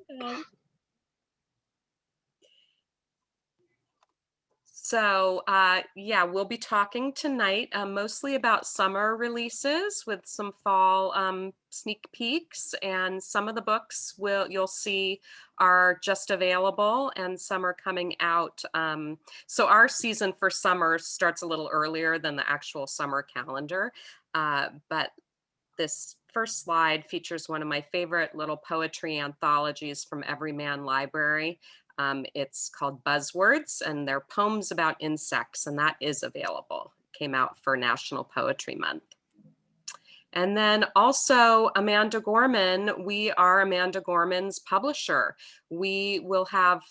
Um, yeah, we'll be talking tonight mostly about summer releases with some fall sneak peeks, and some of the books you'll see are just available, and some are coming out. So our season for summer starts a little earlier than the actual summer calendar, but this first slide features one of my favorite little poetry anthologies from Everyman Library. It's called Buzzwords, and they're poems about insects, and that is available. Came out for National Poetry Month. And then also Amanda Gorman, we are Amanda Gorman's publisher. We will have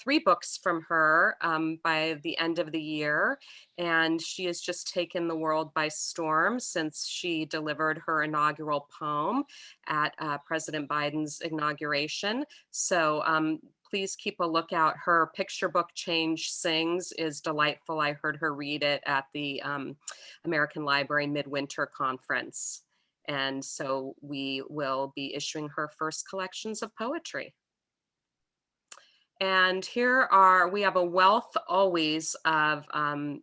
three books from her by the end of the year. And she has just taken the world by storm since she delivered her inaugural poem at President Biden's inauguration. So please keep a lookout. Her picture book, Change Sings, is delightful. I heard her read it at the American Library Midwinter Conference. And so we will be issuing her first collections of poetry. And we have a wealth always of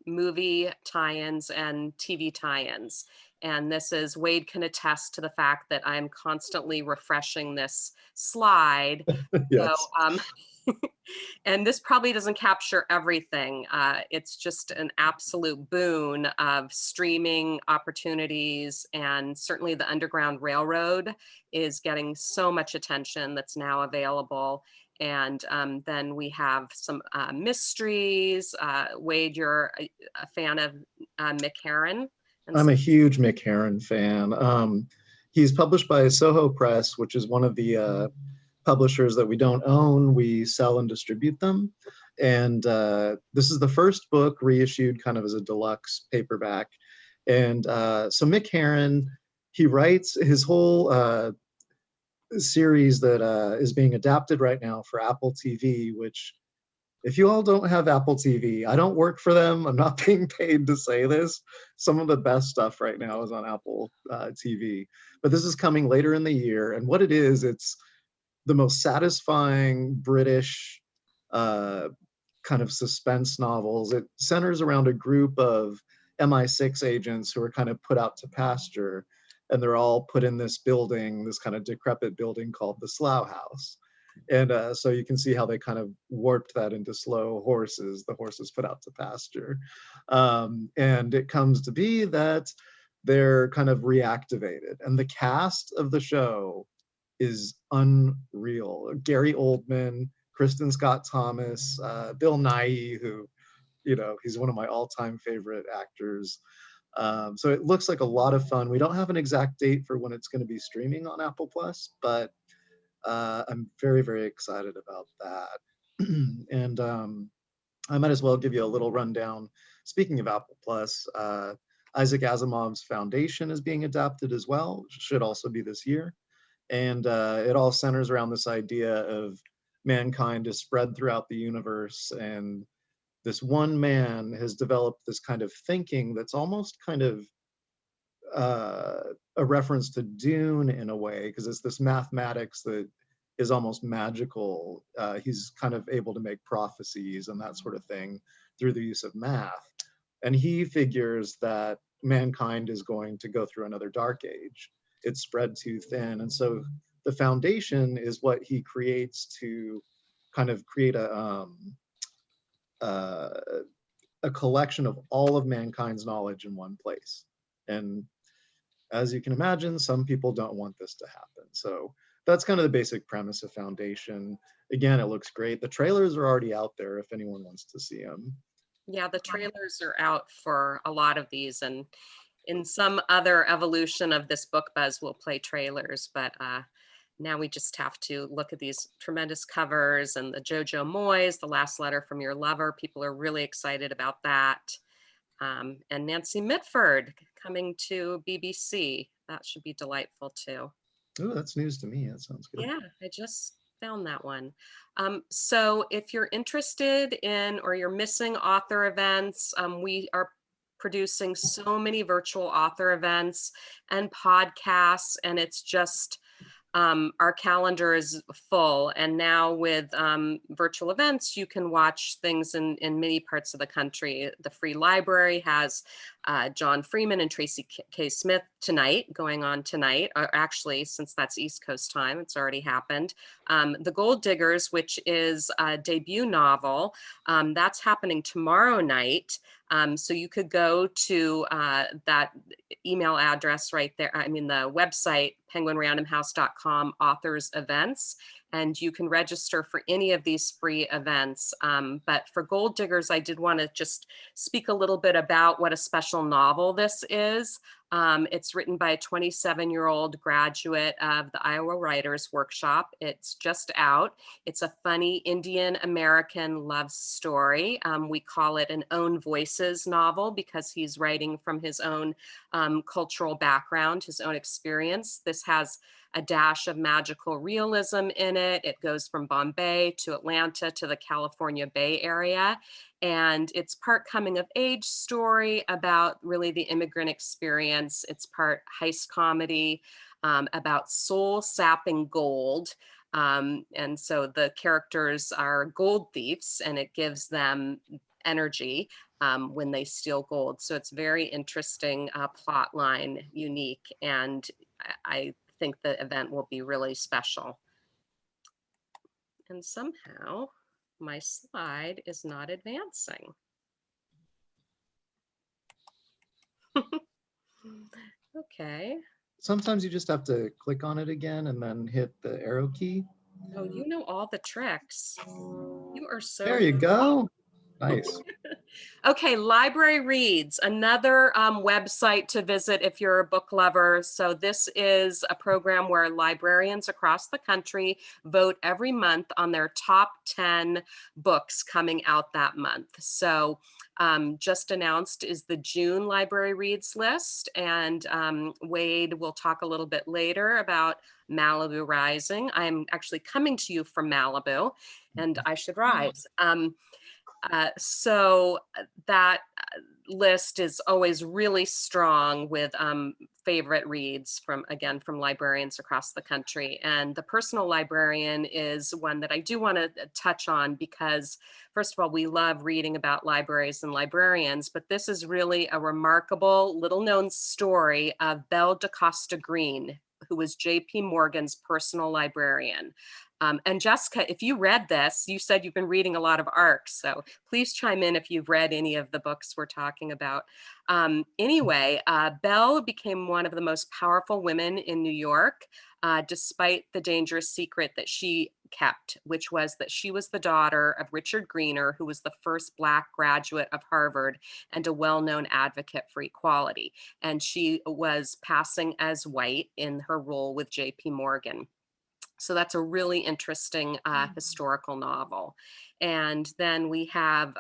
movie tie-ins and TV tie-ins. And Wade can attest to the fact that I'm constantly refreshing this slide. Yes. So, and this probably doesn't capture everything. It's just an absolute boon of streaming opportunities, and certainly the Underground Railroad is getting so much attention that's now available. And then we have some mysteries. Wade, you're a fan of Mick Herron. I'm a huge Mick Herron fan. He's published by Soho Press, which is one of the publishers that we don't own. We sell and distribute them. And this is the first book reissued kind of as a deluxe paperback. And so Mick Herron, he writes his whole series that is being adapted right now for Apple TV, which if you all don't have Apple TV, I don't work for them. I'm not being paid to say this. Some of the best stuff right now is on Apple TV. But this is coming later in the year. And what it is, it's the most satisfying British kind of suspense novels. It centers around a group of MI6 agents who are kind of put out to pasture, and they're all put in this building, this kind of decrepit building called the Slough House. And so you can see how they kind of warped that into slow horses, the horses put out to pasture. And it comes to be that they're kind of reactivated. And the cast of the show is unreal. Gary Oldman, Kristen Scott Thomas, Bill Nighy, who, you know, he's one of my all-time favorite actors. So it looks like a lot of fun. We don't have an exact date for when it's going to be streaming on Apple Plus, but I'm very, very excited about that. And I might as well give you a little rundown. Speaking of Apple Plus, Isaac Asimov's Foundation is being adapted as well, which should also be this year. And it all centers around this idea of mankind is spread throughout the universe, and this one man has developed this kind of thinking that's almost kind of a reference to Dune in a way, because it's this mathematics that is almost magical. He's kind of able to make prophecies and that sort of thing through the use of math. And he figures that mankind is going to go through another dark age. It's spread too thin. And so the foundation is what he creates to kind of create a collection of all of mankind's knowledge in one place. And as you can imagine, some people don't want this to happen. So that's kind of the basic premise of Foundation. Again, it looks great. The trailers are already out there if anyone wants to see them. Yeah, the trailers are out for a lot of these, and in some other evolution of this book buzz, we'll play trailers, but now we just have to look at these tremendous covers and the Jojo Moyes, The Last Letter from Your Lover. People are really excited about that. And Nancy Mitford coming to BBC. That should be delightful too. Oh, that's news to me. That sounds good. Yeah, I just found that one. So if you're interested in, or you're missing author events, we are producing so many virtual author events and podcasts, and it's just our calendar is full. And now with virtual events, you can watch things in many parts of the country. The Free Library has John Freeman and Tracy K. Smith tonight, going on tonight, or actually, since that's East Coast time, it's already happened. The Gold Diggers, which is a debut novel, that's happening tomorrow night. So you could go to that email address right there, I mean the website, penguinrandomhouse.com, authors events, and you can register for any of these free events. But for Gold Diggers, I did want to just speak a little bit about what a special novel this is. It's written by a 27-year-old graduate of the Iowa Writers Workshop. It's just out. It's a funny Indian American love story. We call it an own voices novel because he's writing from his own cultural background, his own experience. This has a dash of magical realism in it. It goes from Bombay to Atlanta to the California Bay Area. And it's part coming of age story about really the immigrant experience. It's part heist comedy about soul sapping gold. And so the characters are gold thieves, and it gives them energy when they steal gold. So it's very interesting plot line, unique, and I think the event will be really special. And somehow my slide is not advancing. Okay. Sometimes you just have to click on it again and then hit the arrow key. Oh, you know all the tricks. You are so There you go. Nice. Okay, Library Reads, another website to visit if you're a book lover. So this is a program where librarians across the country vote every month on their top 10 books coming out that month. So just announced is the June Library Reads list, and Wade will talk a little bit later about Malibu Rising. I'm actually coming to you from Malibu, and I should rise. So that list is always really strong with favorite reads from librarians across the country. And the personal librarian is one that I do want to touch on because, first of all, we love reading about libraries and librarians, but this is really a remarkable little known story of Belle DaCosta Green, who was J.P. Morgan's personal librarian. And Jessica, if you read this, you said you've been reading a lot of ARCs, so please chime in if you've read any of the books we're talking about. Anyway, Belle became one of the most powerful women in New York, despite the dangerous secret that she kept, which was that she was the daughter of Richard Greener, who was the first Black graduate of Harvard and a well-known advocate for equality. And she was passing as white in her role with J.P. Morgan. So that's a really interesting historical novel. And then we have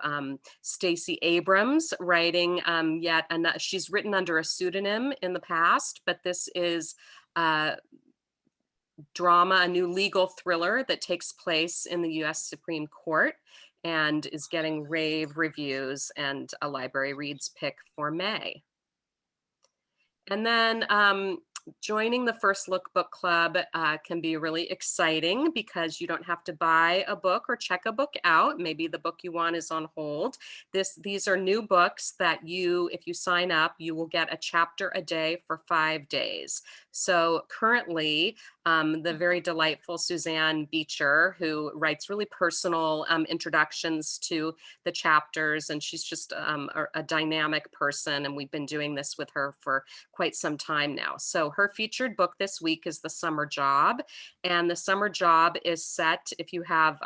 Stacey Abrams writing yet another. She's written under a pseudonym in the past, but this is drama, a new legal thriller that takes place in the US Supreme Court and is getting rave reviews and a Library Reads pick for May. And then joining the First Look Book Club can be really exciting because you don't have to buy a book or check a book out. Maybe the book you want is on hold. These are new books that if you sign up, you will get a chapter a day for 5 days. So currently, the very delightful Suzanne Beecher, who writes really personal introductions to the chapters, and she's just a dynamic person, and we've been doing this with her for quite some time now. So her featured book this week is The Summer Job, and The Summer Job is set, if you have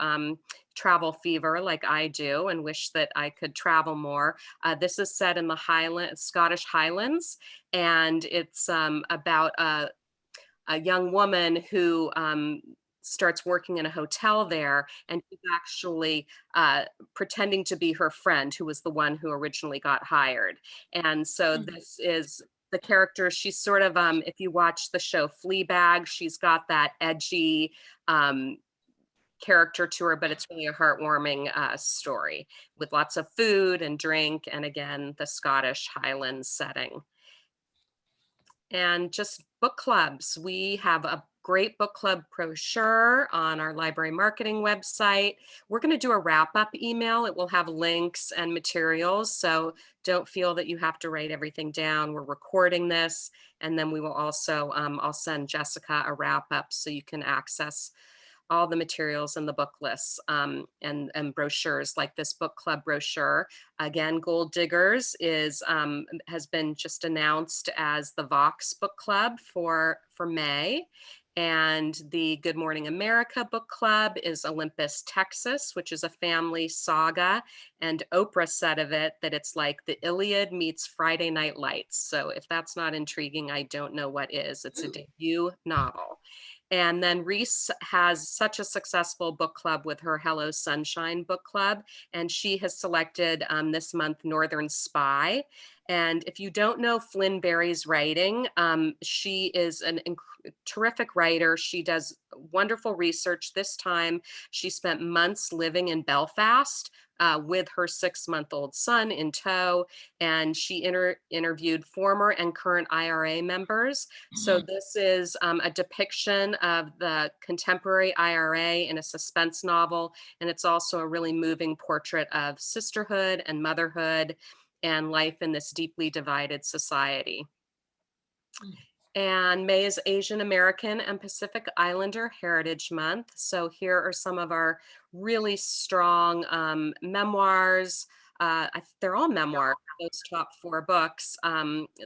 travel fever like I do and wish that I could travel more. This is set in the Scottish Highlands, and it's about a young woman who starts working in a hotel there, and she's actually pretending to be her friend, who was the one who originally got hired. And so this is the character. She's sort of, if you watch the show Fleabag, she's got that edgy character to her, but it's really a heartwarming story with lots of food and drink, and again, the Scottish Highlands setting. And just book clubs. We have a great book club brochure on our library marketing website. We're going to do a wrap-up email. It will have links and materials, so don't feel that you have to write everything down. We're recording this, and then we will also, I'll send Jessica a wrap-up so you can access all the materials in the book lists, and brochures like this book club brochure. Again, Gold Diggers is has been just announced as the Vox Book Club for May. And the Good Morning America Book Club is Olympus, Texas, which is a family saga. And Oprah said of it that it's like the Iliad meets Friday Night Lights. So if that's not intriguing, I don't know what is. It's a debut novel. And then Reese has such a successful book club with her Hello Sunshine book club, and she has selected this month Northern Spy. And if you don't know Flynn Berry's writing, she is a terrific writer. She does wonderful research. This time, she spent months living in Belfast with her 6-month-old son in tow, and she interviewed former and current IRA members. So this is a depiction of the contemporary IRA in a suspense novel, and it's also a really moving portrait of sisterhood and motherhood and life in this deeply divided society. And May is Asian American and Pacific Islander Heritage Month. So here are some of our really strong memoirs. They're all memoirs, those top 4 books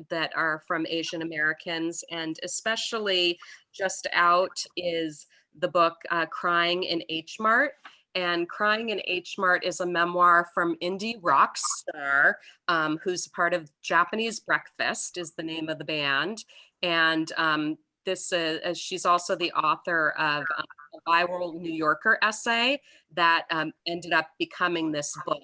that are from Asian Americans. And especially just out is the book Crying in H Mart. And Crying in H Mart is a memoir from indie rock star who's part of Japanese Breakfast is the name of the band. And she's also the author of a viral New Yorker essay that ended up becoming this book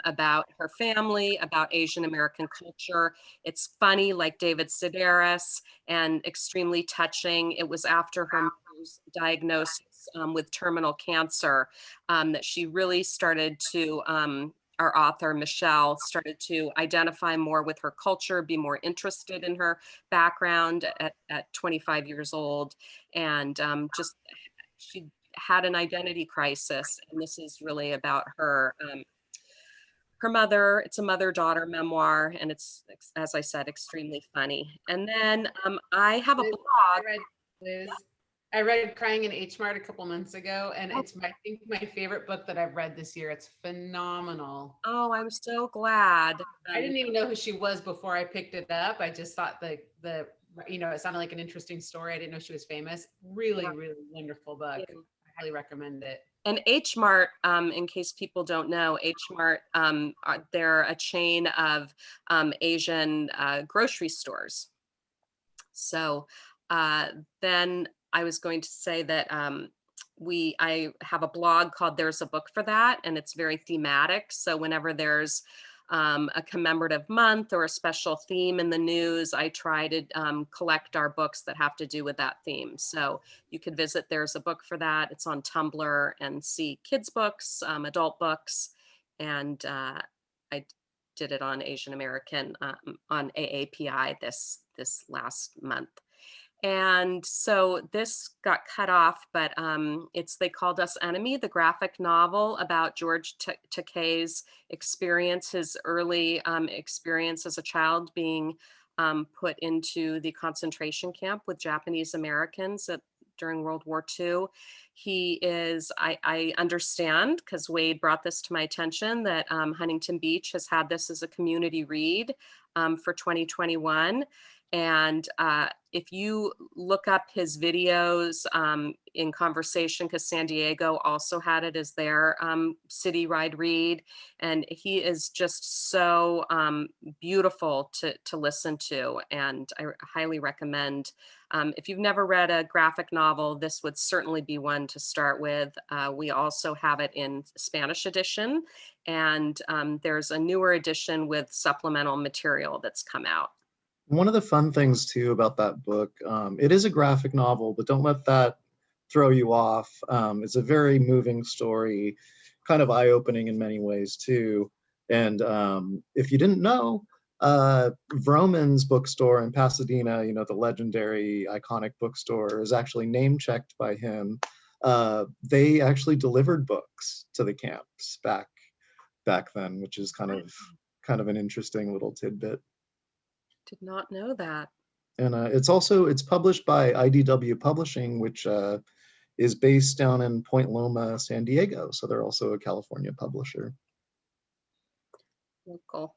about her family, about Asian American culture. It's funny, like David Sedaris, and extremely touching. It was after her mother's diagnosis with terminal cancer that she really started to our author, Michelle, started to identify more with her culture, be more interested in her background at 25 years old. And she had an identity crisis. And this is really about her, her mother. It's a mother-daughter memoir. And it's, as I said, extremely funny. And then I have a blog. I read Crying in H Mart a couple months ago, and it's I think my favorite book that I've read this year. It's phenomenal. Oh, I'm so glad. I didn't even know who she was before I picked it up. I just thought the it sounded like an interesting story. I didn't know she was famous. Really, really wonderful book. I highly recommend it. And H Mart, in case people don't know, H Mart, they're a chain of Asian grocery stores. So then I was going to say that I have a blog called There's a Book for That, and it's very thematic. So whenever there's a commemorative month or a special theme in the news, I try to collect our books that have to do with that theme. So you could visit There's a Book for That. It's on Tumblr and see kids books, adult books, and I did it on Asian American on AAPI this last month. And so this got cut off, but it's They Called Us Enemy, the graphic novel about George Takei's experience, his early experience as a child being put into the concentration camp with Japanese Americans during World War II. He is, I understand, because Wade brought this to my attention, that Huntington Beach has had this as a community read for 2021. And if you look up his videos in conversation, because San Diego also had it as their city ride read, and he is just so beautiful to listen to, and I highly recommend. If you've never read a graphic novel, this would certainly be one to start with. We also have it in Spanish edition, and there's a newer edition with supplemental material that's come out. One of the fun things too about that book, it is a graphic novel, but don't let that throw you off. It's a very moving story, kind of eye-opening in many ways too. And if you didn't know, Vroman's bookstore in Pasadena, you know, the legendary iconic bookstore, is actually name checked by him. They actually delivered books to the camps back then, which is kind of an interesting little tidbit. Did not know that. And it's published by IDW Publishing, which is based down in Point Loma, San Diego. So they're also a California publisher. Local.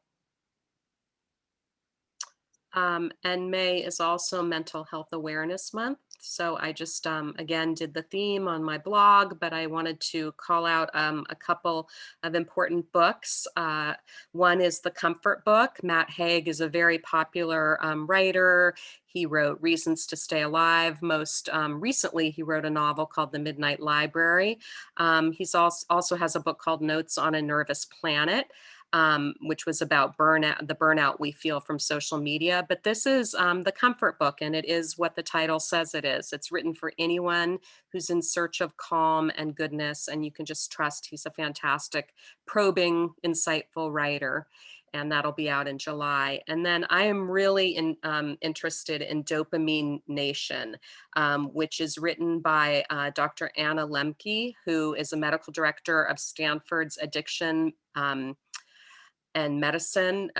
And May is also Mental Health Awareness Month. So I just, again, did the theme on my blog, but I wanted to call out a couple of important books. One is The Comfort Book. Matt Haig is a very popular writer. He wrote Reasons to Stay Alive. Most recently, he wrote a novel called The Midnight Library. He's also has a book called Notes on a Nervous Planet. Which was about the burnout we feel from social media. But this is The Comfort Book, and it is what the title says it is. It's written for anyone who's in search of calm and goodness, and you can just trust he's a fantastic, probing, insightful writer. And that'll be out in July. And then I am really interested in Dopamine Nation, which is written by Dr. Anna Lemke, who is a medical director of Stanford's Addiction and Medicine,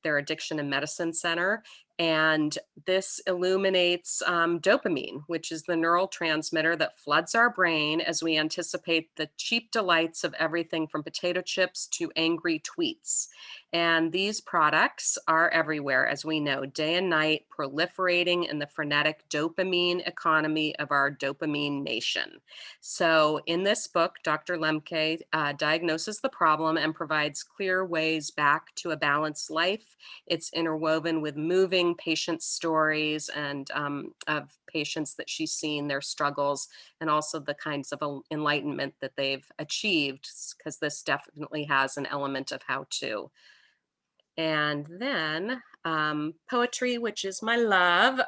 their Addiction and Medicine Center. And this illuminates dopamine, which is the neurotransmitter that floods our brain as we anticipate the cheap delights of everything from potato chips to angry tweets. And these products are everywhere, as we know, day and night, proliferating in the frenetic dopamine economy of our dopamine nation. So in this book, Dr. Lemke diagnoses the problem and provides clear ways back to a balanced life. It's interwoven with moving patient stories and of patients that she's seen, their struggles, and also the kinds of enlightenment that they've achieved, because this definitely has an element of how to. And then poetry, which is my love.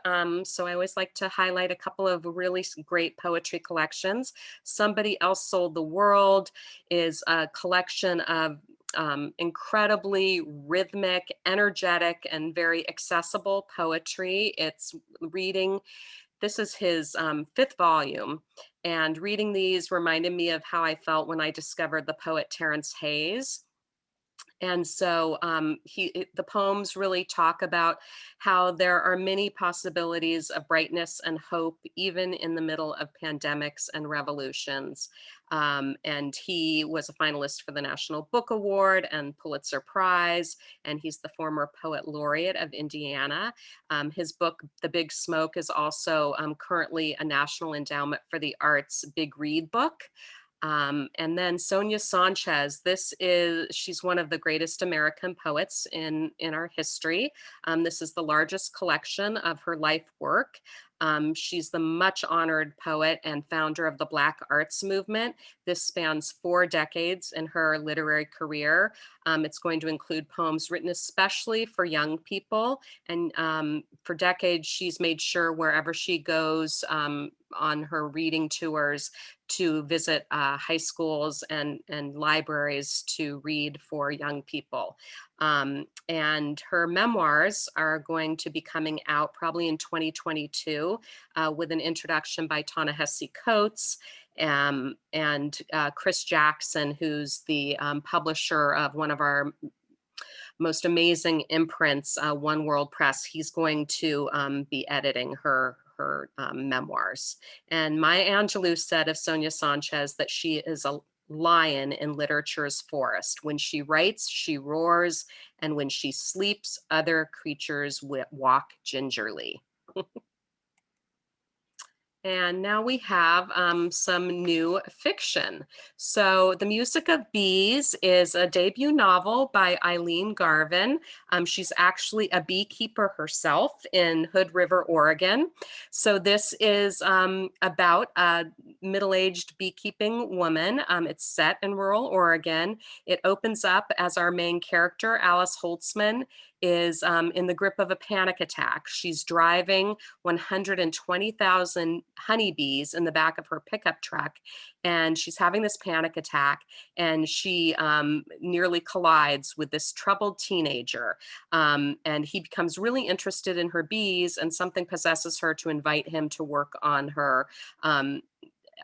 So I always like to highlight a couple of really great poetry collections. Somebody Else Sold the World is a collection of incredibly rhythmic, energetic, and very accessible poetry. It's reading. This is his fifth volume, and reading these reminded me of how I felt when I discovered the poet Terrence Hayes. And so the poems really talk about how there are many possibilities of brightness and hope, even in the middle of pandemics and revolutions. And he was a finalist for the National Book Award and Pulitzer Prize, and he's the former poet laureate of Indiana. His book, The Big Smoke, is also currently a National Endowment for the Arts Big Read book. And then Sonia Sanchez, she's one of the greatest American poets in our history. This is the largest collection of her life work. She's the much honored poet and founder of the Black Arts Movement. This spans 4 decades in her literary career. It's going to include poems written especially for young people. And for decades, she's made sure wherever she goes on her reading tours to visit high schools and libraries to read for young people. And her memoirs are going to be coming out probably in 2022 with an introduction by Ta-Nehisi Coates and Chris Jackson, who's the publisher of one of our most amazing imprints, One World Press. He's going to be editing her memoirs. And Maya Angelou said of Sonia Sanchez that she is a lion in literature's forest. When she writes, she roars, and when she sleeps, other creatures walk gingerly. And now we have some new fiction. So The Music of Bees is a debut novel by Eileen Garvin. She's actually a beekeeper herself in Hood River, Oregon. So this is about a middle-aged beekeeping woman. It's set in rural Oregon. It opens up as our main character, Alice Holtzman, is in the grip of a panic attack. She's driving 120,000 honeybees in the back of her pickup truck, and she's having this panic attack, and she nearly collides with this troubled teenager. And he becomes really interested in her bees, and something possesses her to invite him to work um,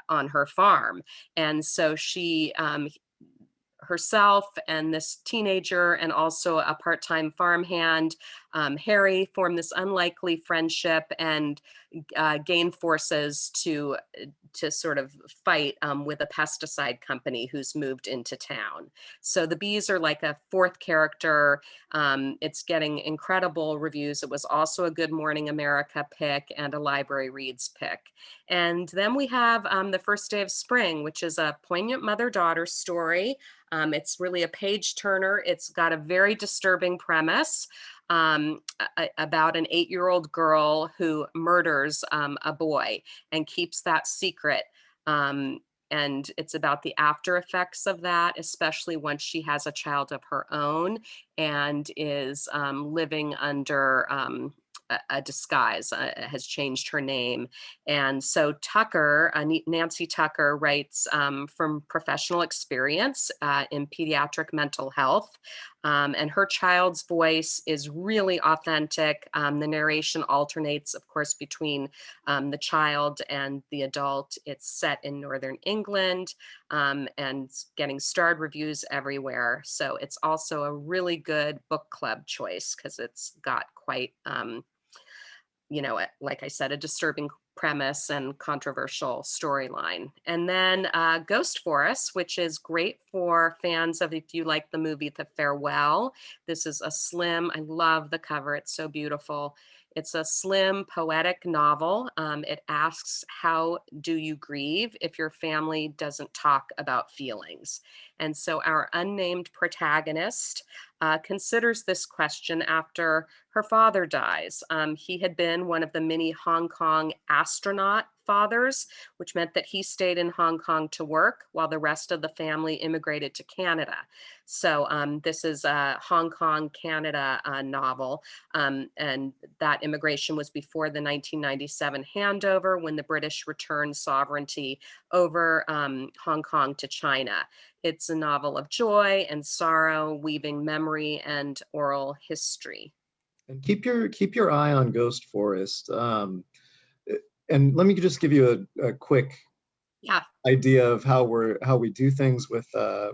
on her farm. And so she herself and this teenager and also a part-time farmhand, Harry, form this unlikely friendship and gain forces to sort of fight with a pesticide company who's moved into town. So the bees are like a fourth character. It's getting incredible reviews. It was also a Good Morning America pick and a Library Reads pick. And then we have The First Day of Spring, which is a poignant mother-daughter story. It's really a page turner. It's got a very disturbing premise about an 8-year-old girl who murders a boy and keeps that secret. And it's about the after effects of that, especially once she has a child of her own and is living under a disguise, has changed her name. And so Tucker, Nancy Tucker, writes from professional experience in pediatric mental health. And her child's voice is really authentic. The narration alternates, of course, between the child and the adult. It's set in Northern England and getting starred reviews everywhere. So it's also a really good book club choice because it's got quite, like I said, a disturbing premise and controversial storyline. And then Ghost Forest, which is great for fans of, if you like the movie The Farewell. This is a slim, I love the cover, it's so beautiful. It's a slim, poetic novel. It asks, how do you grieve if your family doesn't talk about feelings? And so our unnamed protagonist considers this question after her father dies. He had been one of the many Hong Kong astronaut fathers, which meant that he stayed in Hong Kong to work while the rest of the family immigrated to Canada. So this is a Hong Kong, Canada novel. And that immigration was before the 1997 handover, when the British returned sovereignty over Hong Kong to China. It's a novel of joy and sorrow, weaving memory and oral history. And keep your eye on Ghost Forest. And let me just give you a quick idea of how we do things with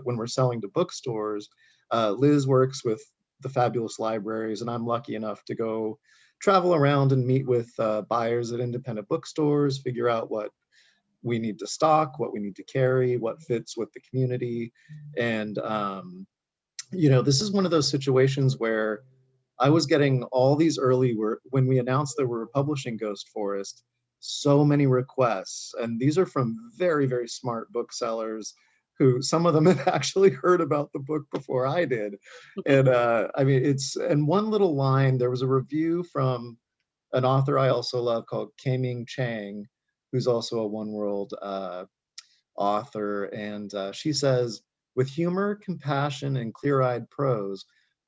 when we're selling to bookstores. Liz works with the Fabulous Libraries, and I'm lucky enough to go travel around and meet with buyers at independent bookstores, figure out what we need to stock, what we need to carry, what fits with the community. And this is one of those situations where I was getting all these when we announced that we were publishing Ghost Forest, so many requests. And these are from very, very smart booksellers who, some of them have actually heard about the book before I did. And and one little line, there was a review from an author I also love called Kaming Chang, who's also a One World author. And she says, with humor, compassion, and clear-eyed prose,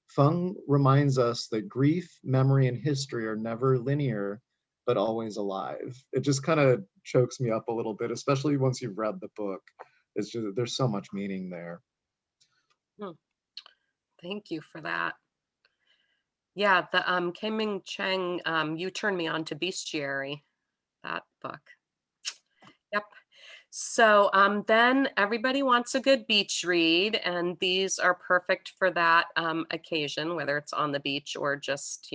Fung reminds us that grief, memory, and history are never linear, but always alive. It just kind of chokes me up a little bit, especially once you've read the book. It's just, there's so much meaning there. Thank you for that. Yeah, the Kaming Chang, You Turned Me On to Bestiary, that book. Yep. So then everybody wants a good beach read, and these are perfect for that occasion, whether it's on the beach or just,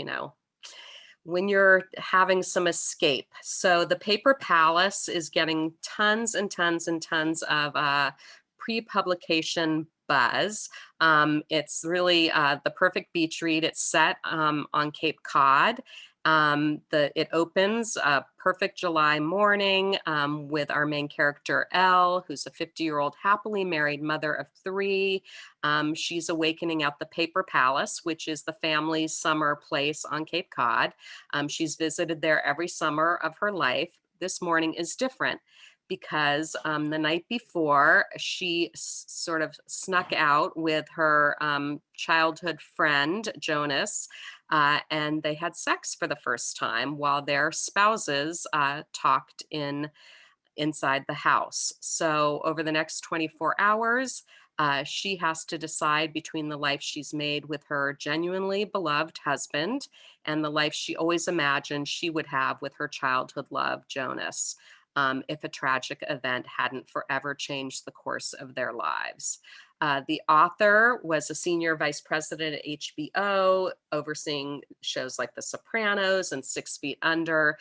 when you're having some escape. So The Paper Palace is getting tons and tons and tons of pre-publication buzz. It's really the perfect beach read. It's set on Cape Cod. It opens a perfect July morning with our main character, Elle, who's a 50-year-old happily married mother of 3. She's awakening at the Paper Palace, which is the family's summer place on Cape Cod. She's visited there every summer of her life. This morning is different because the night before, she sort of snuck out with her childhood friend, Jonas, and they had sex for the first time while their spouses talked inside the house. So over the next 24 hours, she has to decide between the life she's made with her genuinely beloved husband and the life she always imagined she would have with her childhood love, Jonas, if a tragic event hadn't forever changed the course of their lives. The author was a senior vice president at HBO, overseeing shows like The Sopranos and 6 Feet Under.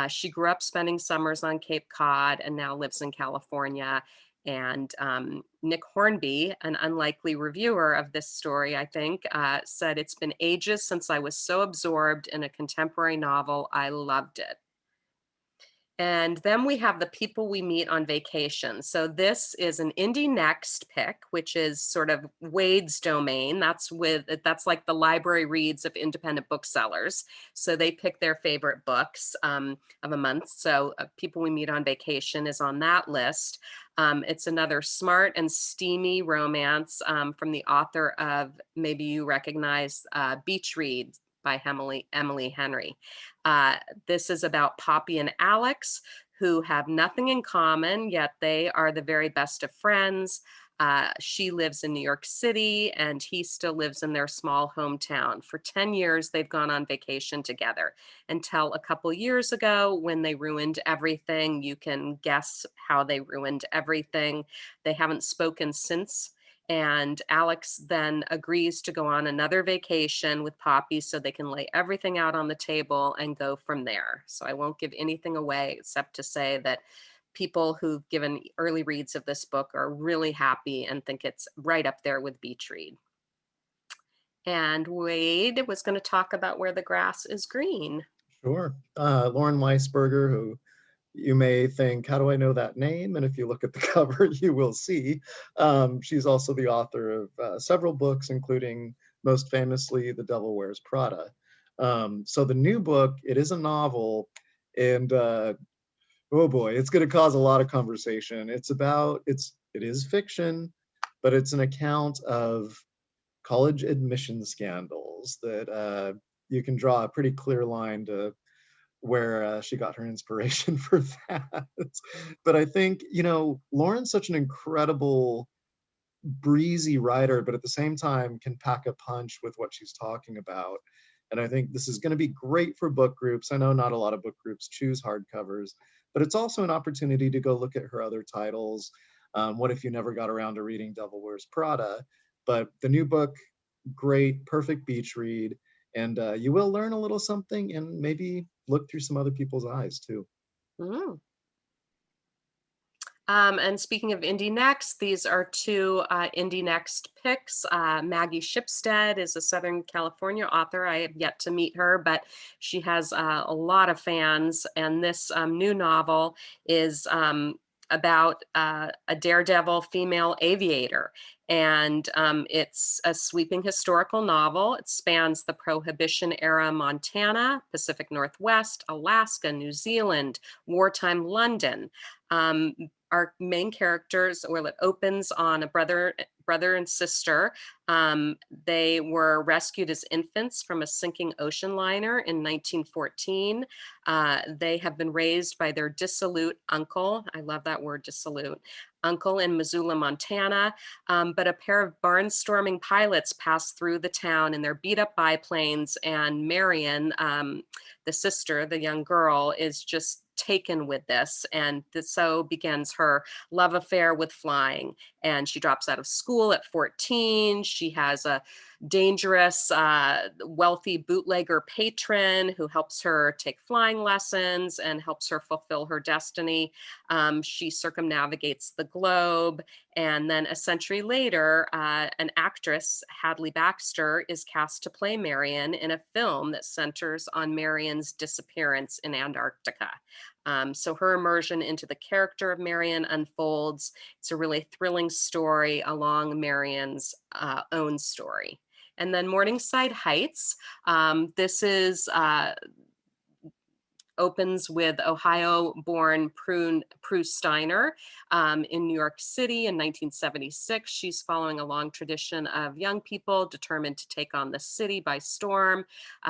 She grew up spending summers on Cape Cod and now lives in California. And Nick Hornby, an unlikely reviewer of this story, I think, said, "It's been ages since I was so absorbed in a contemporary novel. I loved it." And then we have The People We Meet on Vacation. So this is an Indie Next pick, which is sort of Wade's domain. That's like the library reads of independent booksellers. So they pick their favorite books of a month. So People We Meet on Vacation is on that list. It's another smart and steamy romance from the author of, maybe you recognize, Beach Read by Emily Henry. This is about Poppy and Alex, who have nothing in common, yet they are the very best of friends. She lives in New York City and he still lives in their small hometown. For 10 years, they've gone on vacation together until a couple years ago when they ruined everything. You can guess how they ruined everything. They haven't spoken since. And Alex then agrees to go on another vacation with Poppy so they can lay everything out on the table and go from there. So I won't give anything away except to say that people who've given early reads of this book are really happy and think it's right up there with Beach Read. And Wade was going to talk about Where the Grass is Green. Sure. Lauren Weisberger, who you may think, how do I know that name? And if you look at the cover, you will see. She's also the author of several books, including most famously The Devil Wears Prada. So the new book, it is a novel, and oh boy, it's going to cause a lot of conversation. It is fiction, but it's an account of college admission scandals that you can draw a pretty clear line to where she got her inspiration for that. But I think, Lauren's such an incredible, breezy writer, but at the same time can pack a punch with what she's talking about. And I think this is going to be great for book groups. I know not a lot of book groups choose hardcovers, but it's also an opportunity to go look at her other titles. What if you never got around to reading Devil Wears Prada? But the new book, great, perfect beach read. And you will learn a little something and maybe look through some other people's eyes too. Mm. And speaking of Indie Next, these are two Indie Next picks. Maggie Shipstead is a Southern California author. I have yet to meet her, but she has a lot of fans. And this new novel is about a daredevil female aviator. And it's a sweeping historical novel. It spans the Prohibition era Montana, Pacific Northwest, Alaska, New Zealand, wartime London. Our main characters, well, it opens on a brother and sister. They were rescued as infants from a sinking ocean liner in 1914. They have been raised by their dissolute uncle. I love that word, dissolute. Uncle in Missoula, Montana. But a pair of barnstorming pilots pass through the town in their beat up biplanes, and Marion, the sister, the young girl, is just taken with this, and so begins her love affair with flying. And she drops out of school at 14. She has a dangerous, wealthy bootlegger patron who helps her take flying lessons and helps her fulfill her destiny. She circumnavigates the globe, and then a century later, an actress, Hadley Baxter, is cast to play Marion in a film that centers on Marion's disappearance in Antarctica. So her immersion into the character of Marion unfolds. It's a really thrilling story along Marion's own story. And then Morningside Heights. This is opens with Ohio-born Prue Steiner in New York City in 1976. She's following a long tradition of young people determined to take on the city by storm.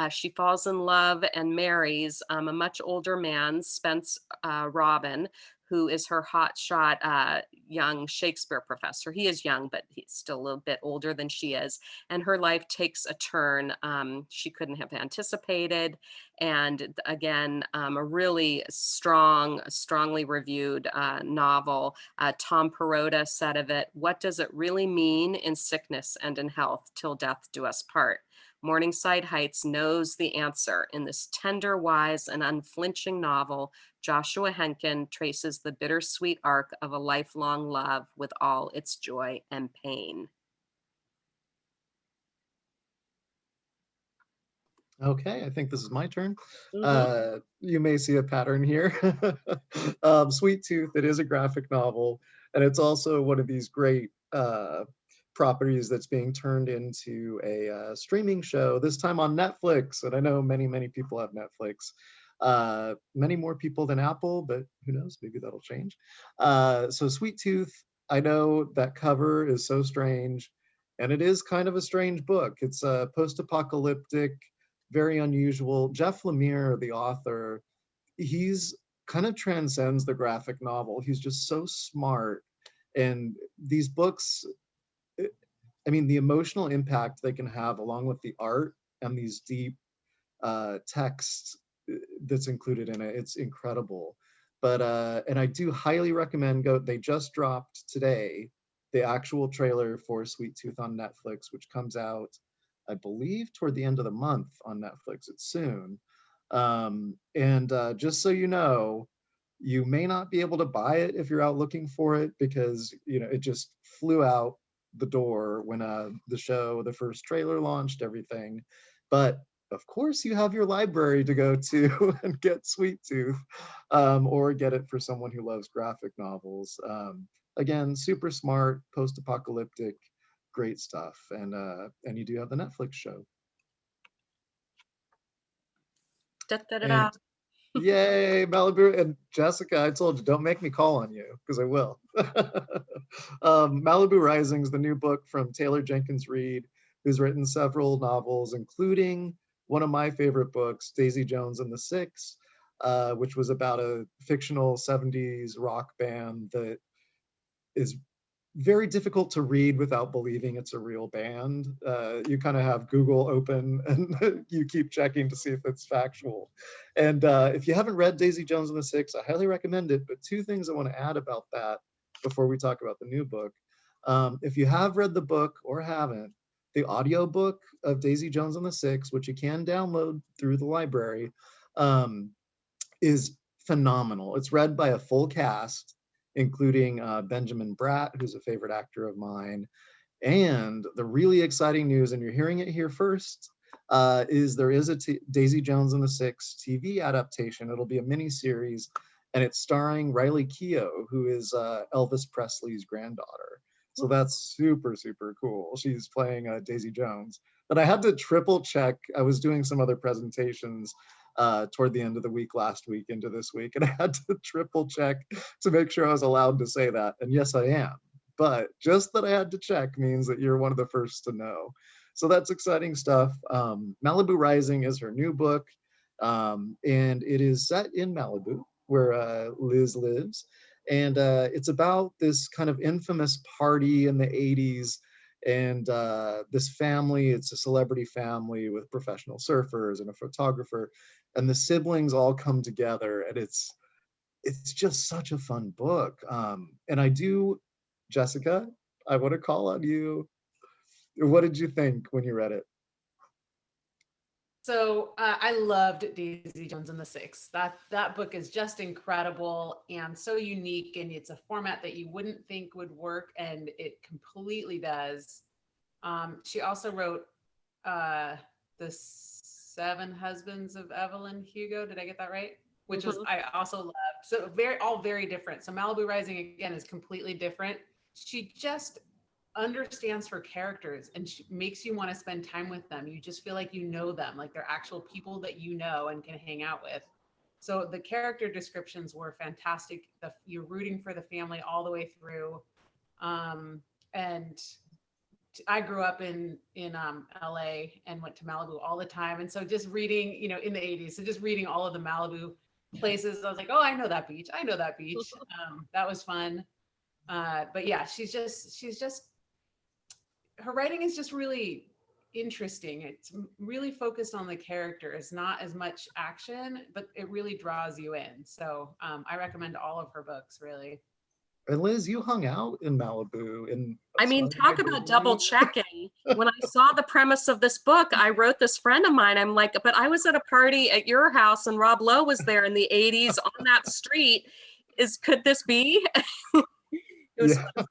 She falls in love and marries a much older man, Spence Robin, who is her hotshot young Shakespeare professor. He is young, but he's still a little bit older than she is. And her life takes a turn she couldn't have anticipated. And again, a really strongly reviewed novel. Tom Perrotta said of it, "What does it really mean in sickness and in health till death do us part?" Morningside Heights knows the answer. In this tender, wise, and unflinching novel, Joshua Henkin traces the bittersweet arc of a lifelong love with all its joy and pain. Okay, I think this is my turn. Mhm. You may see a pattern here. Sweet Tooth, it is a graphic novel, and it's also one of these great properties that's being turned into a streaming show, this time on Netflix. And I know many people have Netflix. Many more people than Apple, but who knows, maybe that'll change. So Sweet Tooth, I know that cover is so strange, and it is kind of a strange book. It's a post-apocalyptic, very unusual. Jeff Lemire, the author, he's kind of transcends the graphic novel. He's just so smart. And these books, I mean, the emotional impact they can have, along with the art and these deep texts that's included in it, it's incredible. But and I do highly recommend go. They just dropped today the actual trailer for Sweet Tooth on Netflix, which comes out, I believe, toward the end of the month on Netflix. It's soon. And just so you know, you may not be able to buy it if you're out looking for it, because it just flew out the door when the first trailer launched, everything. But of course, you have your library to go to and get Sweet Tooth, or get it for someone who loves graphic novels. Again, super smart, post-apocalyptic, great stuff. And you do have the Netflix show. Da, da, da, da. And yay, Malibu. And Jessica, I told you, don't make me call on you, because I will. Malibu Rising is the new book from Taylor Jenkins Reid, who's written several novels, including one of my favorite books, Daisy Jones and the Six, which was about a fictional 70s rock band that is very difficult to read without believing it's a real band. You kind of have Google open and you keep checking to see if it's factual. And if you haven't read Daisy Jones and the Six, I highly recommend it. But two things I want to add about that before we talk about the new book. If you have read the book or haven't, the audiobook of Daisy Jones and the Six, which you can download through the library, is phenomenal. It's read by a full cast, including Benjamin Bratt, who's a favorite actor of mine. And the really exciting news, and you're hearing it here first, is there is a Daisy Jones and the Six TV adaptation. It'll be a mini series, and it's starring Riley Keough, who is Elvis Presley's granddaughter. So that's super cool. She's playing Daisy Jones. But I had to triple check. I was doing some other presentations toward the end of the week last week into this week, and I had to triple check to make sure I was allowed to say that. And yes, I am. But just that I had to check means that you're one of the first to know. So that's exciting stuff. Malibu Rising is her new book, and it is set in Malibu, where Liz lives. And it's about this kind of infamous party in the 80s. And this family, it's a celebrity family with professional surfers and a photographer. And the siblings all come together. And it's just such a fun book. And I do, Jessica, I want to call on you. What did you think when you read it? So I loved Daisy Jones and the Six. That book is just incredible and so unique, and it's a format that you wouldn't think would work, and it completely does. She also wrote the Seven Husbands of Evelyn Hugo. Did I get that right? Which was I also loved. So all very different. So Malibu Rising again is completely different. She just understands her characters and she makes you want to spend time with them. You just feel like you know them, like they're actual people that you know and can hang out with. So the character descriptions were fantastic. You're rooting for the family all the way through. And I grew up in LA and went to Malibu all the time. And so just reading, in the 80s, so just reading all of the Malibu places, I was like, oh, I know that beach. I know that beach. That was fun. But yeah, she's just, her writing is just really interesting. It's really focused on the characters, not as much action, but it really draws you in. So I recommend all of her books, really. And Liz, you hung out in Malibu in I mean, talk about double checking. When I saw the premise of this book, I wrote this friend of mine. I'm like, but I was at a party at your house and Rob Lowe was there in the 80s on that street. Could this be? It was Yeah.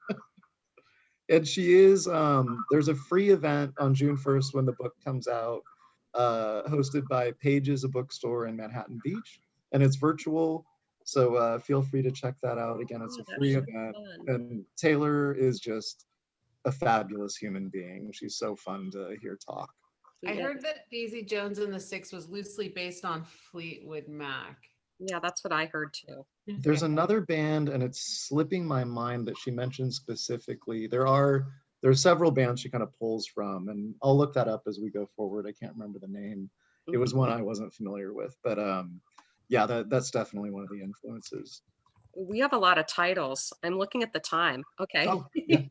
And she is, there's a free event on June 1st when the book comes out, hosted by Pages, a bookstore in Manhattan Beach. And it's virtual. So feel free to check that out. Again, it's a free event. And Taylor is just a fabulous human being. She's so fun to hear talk. I heard that Daisy Jones and the Six was loosely based on Fleetwood Mac. Yeah, that's what I heard too. There's another band, and it's slipping my mind that she mentioned specifically. There's several bands she kind of pulls from, and I'll look that up as we go forward. I can't remember the name. It was one I wasn't familiar with, but yeah, that's definitely one of the influences. We have a lot of titles. I'm looking at the time. Okay. Oh, yeah.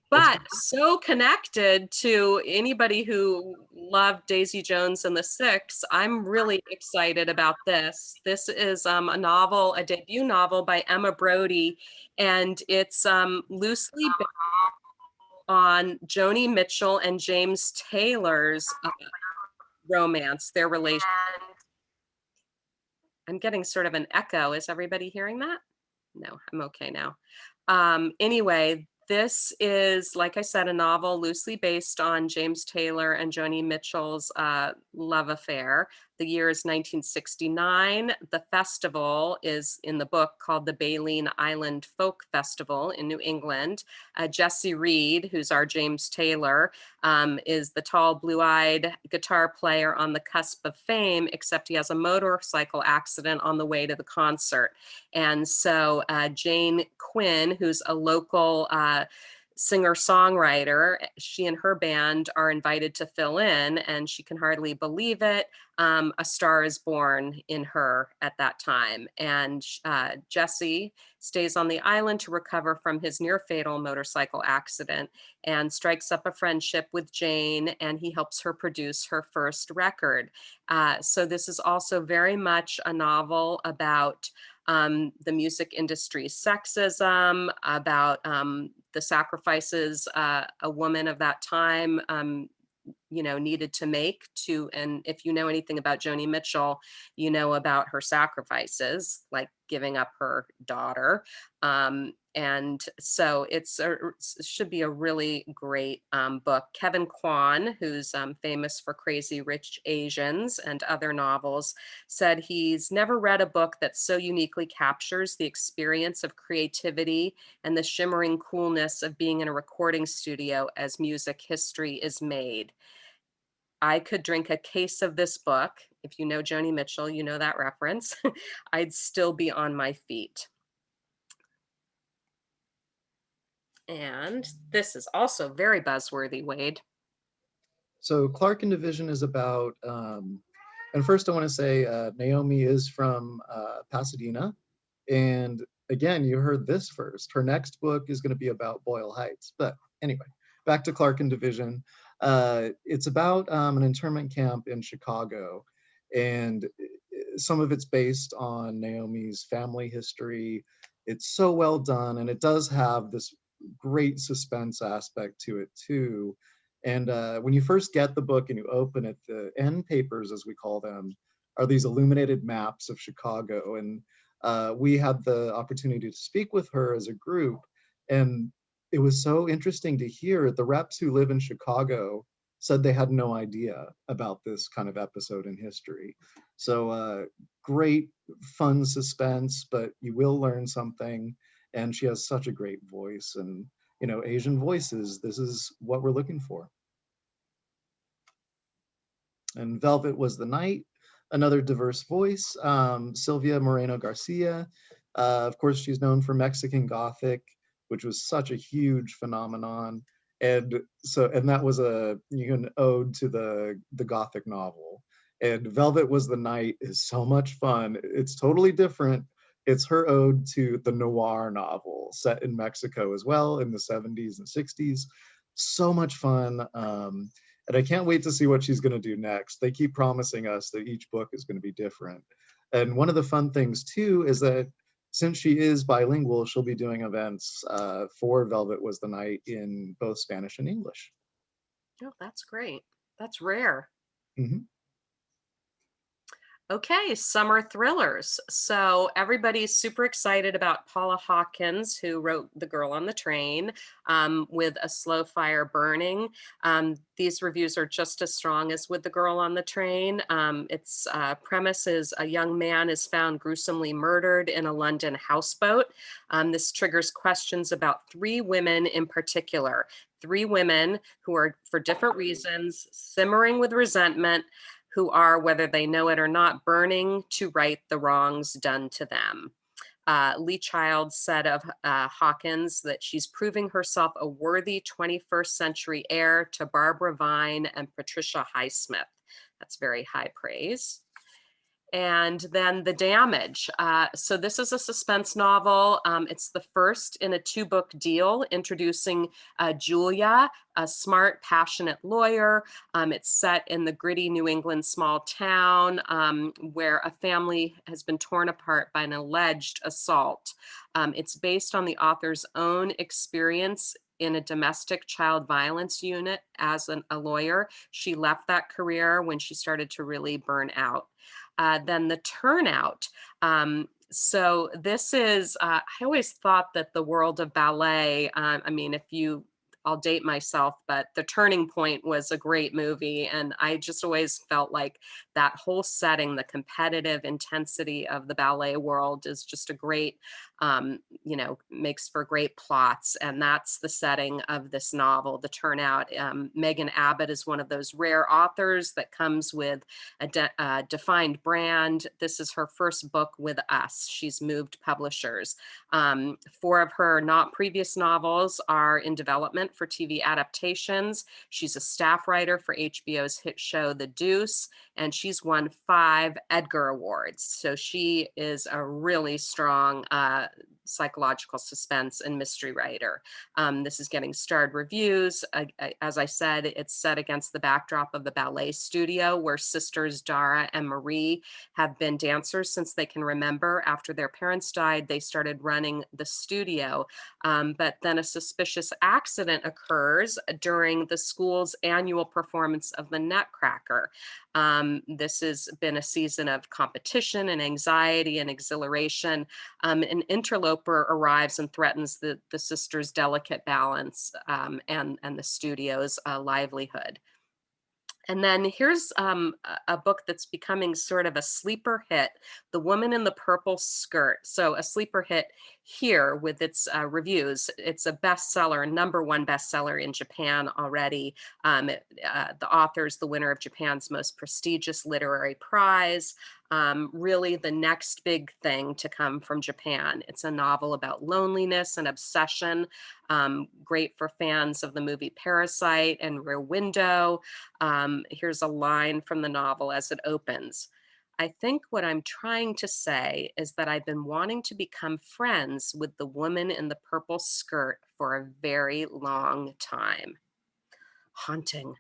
But so connected to anybody who loved Daisy Jones and the Six, I'm really excited about this. This is a novel, a debut novel by Emma Brody, and it's loosely based on Joni Mitchell and James Taylor's romance, their relationship. I'm getting sort of an echo. Is everybody hearing that? No, I'm okay now. Anyway, this is, like I said, a novel loosely based on James Taylor and Joni Mitchell's love affair. The year is 1969. The festival is in the book called the Baleen Island Folk Festival in New England. Jesse Reed, who's our James Taylor, is the tall, blue-eyed guitar player on the cusp of fame, except he has a motorcycle accident on the way to the concert. And so Jane Quinn, who's a local singer-songwriter, she and her band are invited to fill in, and she can hardly believe it. A star is born in her at that time. And Jesse stays on the island to recover from his near-fatal motorcycle accident and strikes up a friendship with Jane, and he helps her produce her first record. So this is also very much a novel about the music industry's sexism, about the sacrifices a woman of that time needed to make to, and if you know anything about Joni Mitchell, you know about her sacrifices, like giving up her daughter. And so it should be a really great book. Kevin Kwan, who's famous for Crazy Rich Asians and other novels, said he's never read a book that so uniquely captures the experience of creativity and the shimmering coolness of being in a recording studio as music history is made. I could drink a case of this book. If you know Joni Mitchell, you know that reference. I'd still be on my feet. And this is also very buzzworthy, Wade. So Clark and Division is about, and first I want to say Naomi is from Pasadena. And again, you heard this first. Her next book is going to be about Boyle Heights. But anyway, back to Clark and Division. It's about an internment camp in Chicago. And some of it's based on Naomi's family history. It's so well done. And it does have this great suspense aspect to it too. And when you first get the book and you open it, the end papers, as we call them, are these illuminated maps of Chicago. And we had the opportunity to speak with her as a group. And it was so interesting to hear the reps who live in Chicago said they had no idea about this kind of episode in history. So great, fun suspense, but you will learn something. And she has such a great voice, and Asian voices, this is what we're looking for. And Velvet Was the Night. another diverse voice, Sylvia Moreno Garcia. Of course, she's known for Mexican Gothic, which was such a huge phenomenon. And that was an ode to the Gothic novel. And Velvet Was the Night is so much fun. It's totally different. It's her ode to the noir novel set in Mexico as well in the 70s and 60s. So much fun. And I can't wait to see what she's going to do next. They keep promising us that each book is going to be different. And one of the fun things too is that since she is bilingual, she'll be doing events for Velvet Was the Night in both Spanish and English. Oh, that's great. That's rare. Mhm. Okay, summer thrillers. So everybody's super excited about Paula Hawkins, who wrote The Girl on the Train, with A Slow Fire Burning. These reviews are just as strong as with The Girl on the Train. Its premise is a young man is found gruesomely murdered in a London houseboat. This triggers questions about three women in particular. Three women who are, for different reasons, simmering with resentment, who are, whether they know it or not, burning to right the wrongs done to them. Lee Child said of Hawkins that she's proving herself a worthy 21st century heir to Barbara Vine and Patricia Highsmith. That's very high praise. And then The Damage. So this is a suspense novel. It's the first in a 2-book deal introducing Julia, a smart, passionate lawyer. It's set in the gritty New England small town where a family has been torn apart by an alleged assault. It's based on the author's own experience in a domestic child violence unit as a lawyer. She left that career when she started to really burn out. Then The Turnout. So this is, I always thought that the world of ballet, I mean, I'll date myself, but The Turning Point was a great movie. And I just always felt like that whole setting, the competitive intensity of the ballet world is just a great, makes for great plots. And that's the setting of this novel, The Turnout. Megan Abbott is one of those rare authors that comes with a defined brand. This is her first book with us. She's moved publishers. 4 of her not previous novels are in development for TV adaptations. She's a staff writer for HBO's hit show The Deuce, and she's won 5 Edgar Awards. So she is a really strong psychological suspense and mystery writer. This is getting starred reviews. As I said, it's set against the backdrop of the ballet studio where sisters Dara and Marie have been dancers since they can remember. After their parents died, they started running the studio. But then a suspicious accident occurs during the school's annual performance of the Nutcracker. This has been a season of competition and anxiety and exhilaration. An interloper arrives and threatens the sisters' delicate balance and the studio's livelihood. And then here's a book that's becoming sort of a sleeper hit, The Woman in the Purple Skirt. So a sleeper hit here with its reviews. It's a bestseller, #1 bestseller in Japan already. The author's the winner of Japan's most prestigious literary prize. Really the next big thing to come from Japan. It's a novel about loneliness and obsession, great for fans of the movie Parasite and Rear Window. Here's a line from the novel as it opens. I think what I'm trying to say is that I've been wanting to become friends with the woman in the purple skirt for a very long time. Haunting.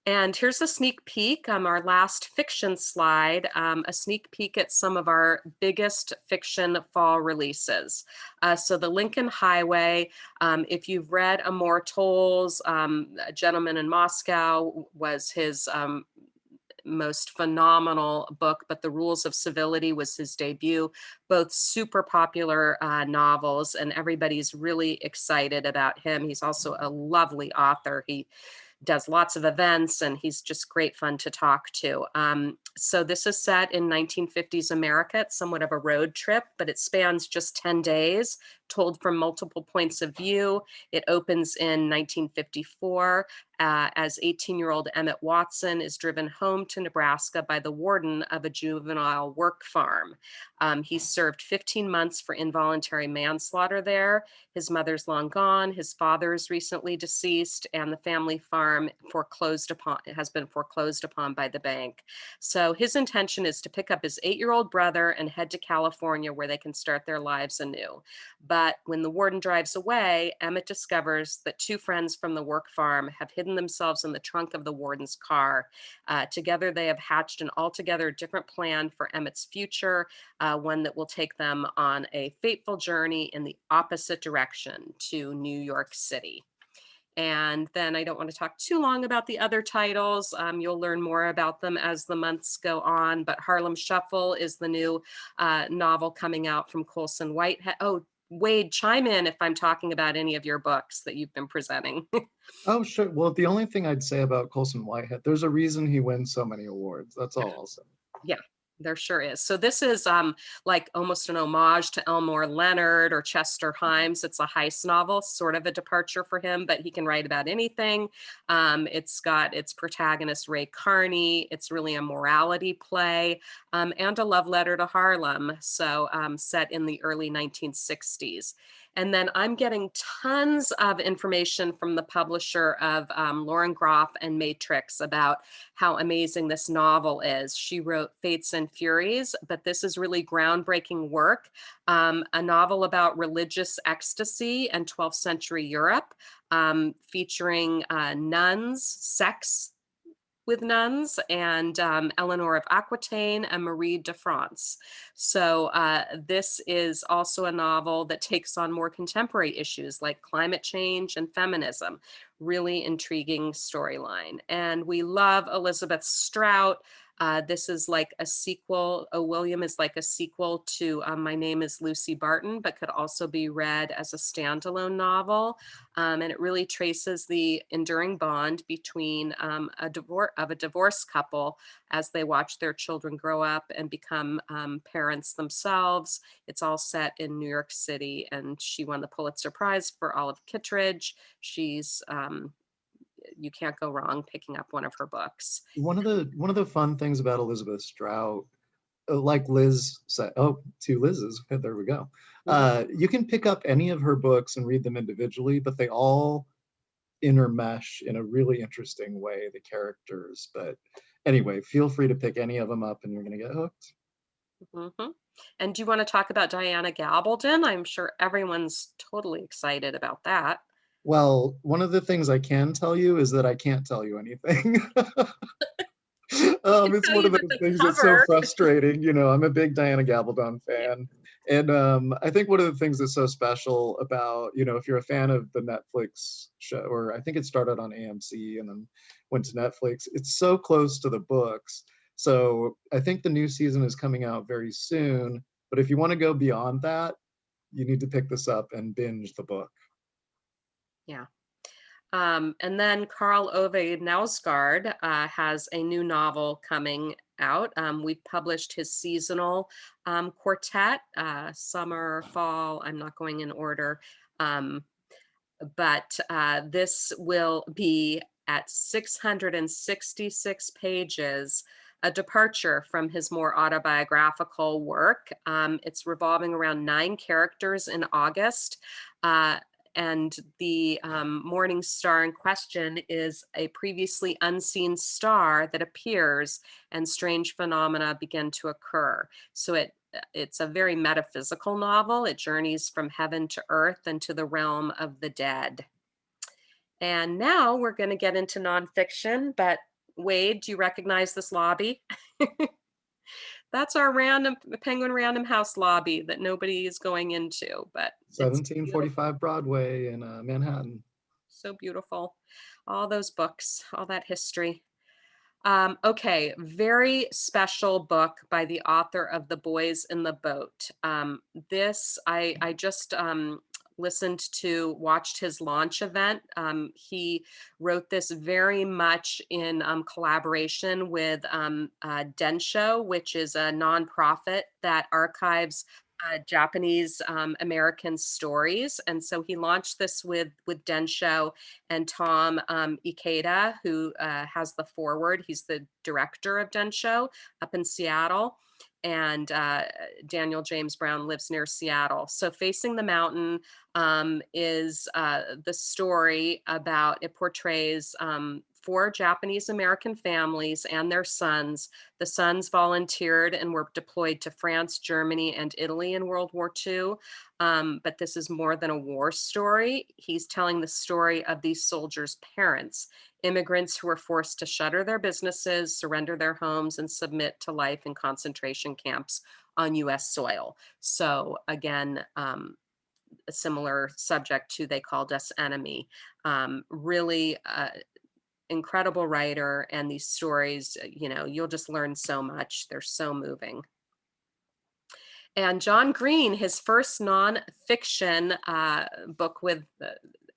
And here's a sneak peek, our last fiction slide, a sneak peek at some of our biggest fiction fall releases. So The Lincoln Highway, if you've read Amor Towles, A Gentleman in Moscow was his most phenomenal book, but The Rules of Civility was his debut. Both super popular novels, and everybody's really excited about him. He's also a lovely author. He does lots of events, and he's just great fun to talk to. So this is set in 1950s America. It's somewhat of a road trip, but it spans just 10 days, told from multiple points of view. It opens in 1954 as 18-year-old Emmett Watson is driven home to Nebraska by the warden of a juvenile work farm. He served 15 months for involuntary manslaughter there. His mother's long gone, his father is recently deceased, and the family farm has been foreclosed upon by the bank. So his intention is to pick up his 8-year-old brother and head to California where they can start their lives anew. But when the warden drives away, Emmett discovers that 2 friends from the work farm have hidden themselves in the trunk of the warden's car. Together, they have hatched an altogether different plan for Emmett's future, one that will take them on a fateful journey in the opposite direction to New York City. And then I don't want to talk too long about the other titles. You'll learn more about them as the months go on. But Harlem Shuffle is the new novel coming out from Colson Whitehead. Oh, Wade, chime in if I'm talking about any of your books that you've been presenting. Oh, sure. Well, the only thing I'd say about Colson Whitehead, there's a reason he wins so many awards. That's all I'll say. Yeah, there sure is. So this is like almost an homage to Elmore Leonard or Chester Himes. It's a heist novel, sort of a departure for him, but he can write about anything. It's got its protagonist, Ray Carney. It's really a morality play and a love letter to Harlem. So set in the early 1960s. And then I'm getting tons of information from the publisher of Lauren Groff and Matrix about how amazing this novel is. She wrote Fates and Furies, but this is really groundbreaking work. A novel about religious ecstasy and 12th century Europe, featuring nuns, sex with nuns, and Eleanor of Aquitaine and Marie de France. So this is also a novel that takes on more contemporary issues like climate change and feminism. Really intriguing storyline. And we love Elizabeth Strout. This is like a sequel. Oh, William is like a sequel to My Name is Lucy Barton, but could also be read as a standalone novel. And it really traces the enduring bond between a divorced couple as they watch their children grow up and become parents themselves. It's all set in New York City, and she won the Pulitzer Prize for Olive Kitteridge. She's you can't go wrong picking up one of her books. One of the fun things about Elizabeth Strout, like Liz said, oh, 2 Liz's, there we go. You can pick up any of her books and read them individually, but they all intermesh in a really interesting way, the characters. But anyway, feel free to pick any of them up and you're going to get hooked. Mm-hmm. And do you want to talk about Diana Gabaldon? I'm sure everyone's totally excited about that. Well, one of the things I can tell you is that I can't tell you anything. It's Tell one you of that those the things that's so cover. frustrating. I'm a big Diana Gabaldon fan. And I think one of the things that's so special about, if you're a fan of the Netflix show, or I think it started on AMC and then went to Netflix, it's so close to the books. So I think the new season is coming out very soon. But if you want to go beyond that, you need to pick this up and binge the book. Yeah. And then Karl Ove Knausgaard has a new novel coming out. We've published his seasonal quartet, summer, fall. I'm not going in order. But this will be at 666 pages, a departure from his more autobiographical work. It's revolving around 9 characters in August. And the morning star in question is a previously unseen star that appears and strange phenomena begin to occur. So it's a very metaphysical novel. It journeys from heaven to earth and to the realm of the dead. And now we're going to get into nonfiction, but Wade, do you recognize this lobby? That's our Penguin Random House lobby that nobody is going into, but it's 1745 Broadway in Manhattan. so beautiful. All those books, all that history. Okay, very special book by the author of The Boys in the Boat. This, I just watched his launch event. He wrote this very much in collaboration with Densho, which is a nonprofit that archives Japanese American stories. And so he launched this with Densho and Tom Ikeda, who has the forward. He's the director of Densho up in Seattle. And Daniel James Brown lives near Seattle. So Facing the Mountain is the story about, it portrays 4 Japanese American families and their sons. The sons volunteered and were deployed to France, Germany, and Italy in World War II. But this is more than a war story. He's telling the story of these soldiers' parents, immigrants who were forced to shutter their businesses, surrender their homes, and submit to life in concentration camps on US soil. So again, a similar subject to They Called Us Enemy. Really incredible writer, and these stories, you'll just learn so much. They're so moving. And John Green, his first nonfiction book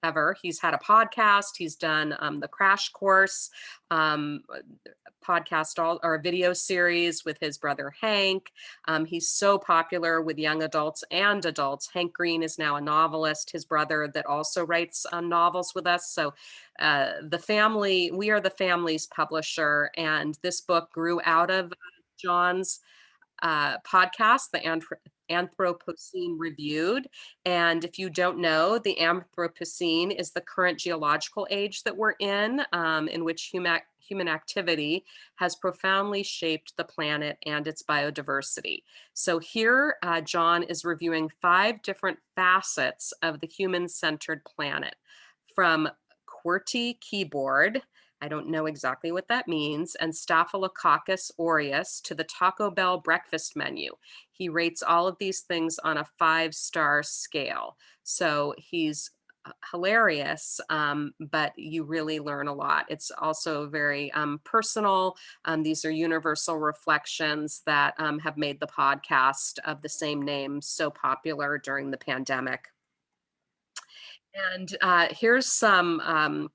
ever. He's had a podcast. He's done the Crash Course podcast, or a video series with his brother Hank. He's so popular with young adults and adults. Hank Green is now a novelist, his brother that also writes novels with us. So we are the family's publisher, and this book grew out of John's podcast, the Anthropocene Reviewed. And if you don't know, the Anthropocene is the current geological age that we're in which human activity has profoundly shaped the planet and its biodiversity. So here, John is reviewing 5 different facets of the human-centered planet, from QWERTY keyboard, I don't know exactly what that means, and Staphylococcus aureus to the Taco Bell breakfast menu. He rates all of these things on a 5-star scale. So he's hilarious, but you really learn a lot. It's also very personal. These are universal reflections that have made the podcast of the same name so popular during the pandemic. And here's some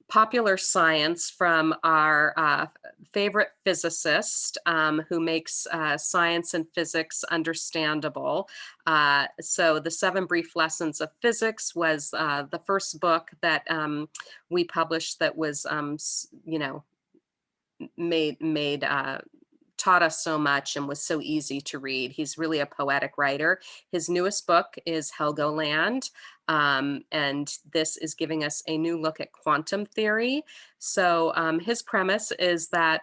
popular science from our favorite physicist who makes science and physics understandable. So The 7 Brief Lessons of Physics was the first book that we published that was, taught us so much and was so easy to read. He's really a poetic writer. His newest book is Helgoland, and this is giving us a new look at quantum theory. So his premise is that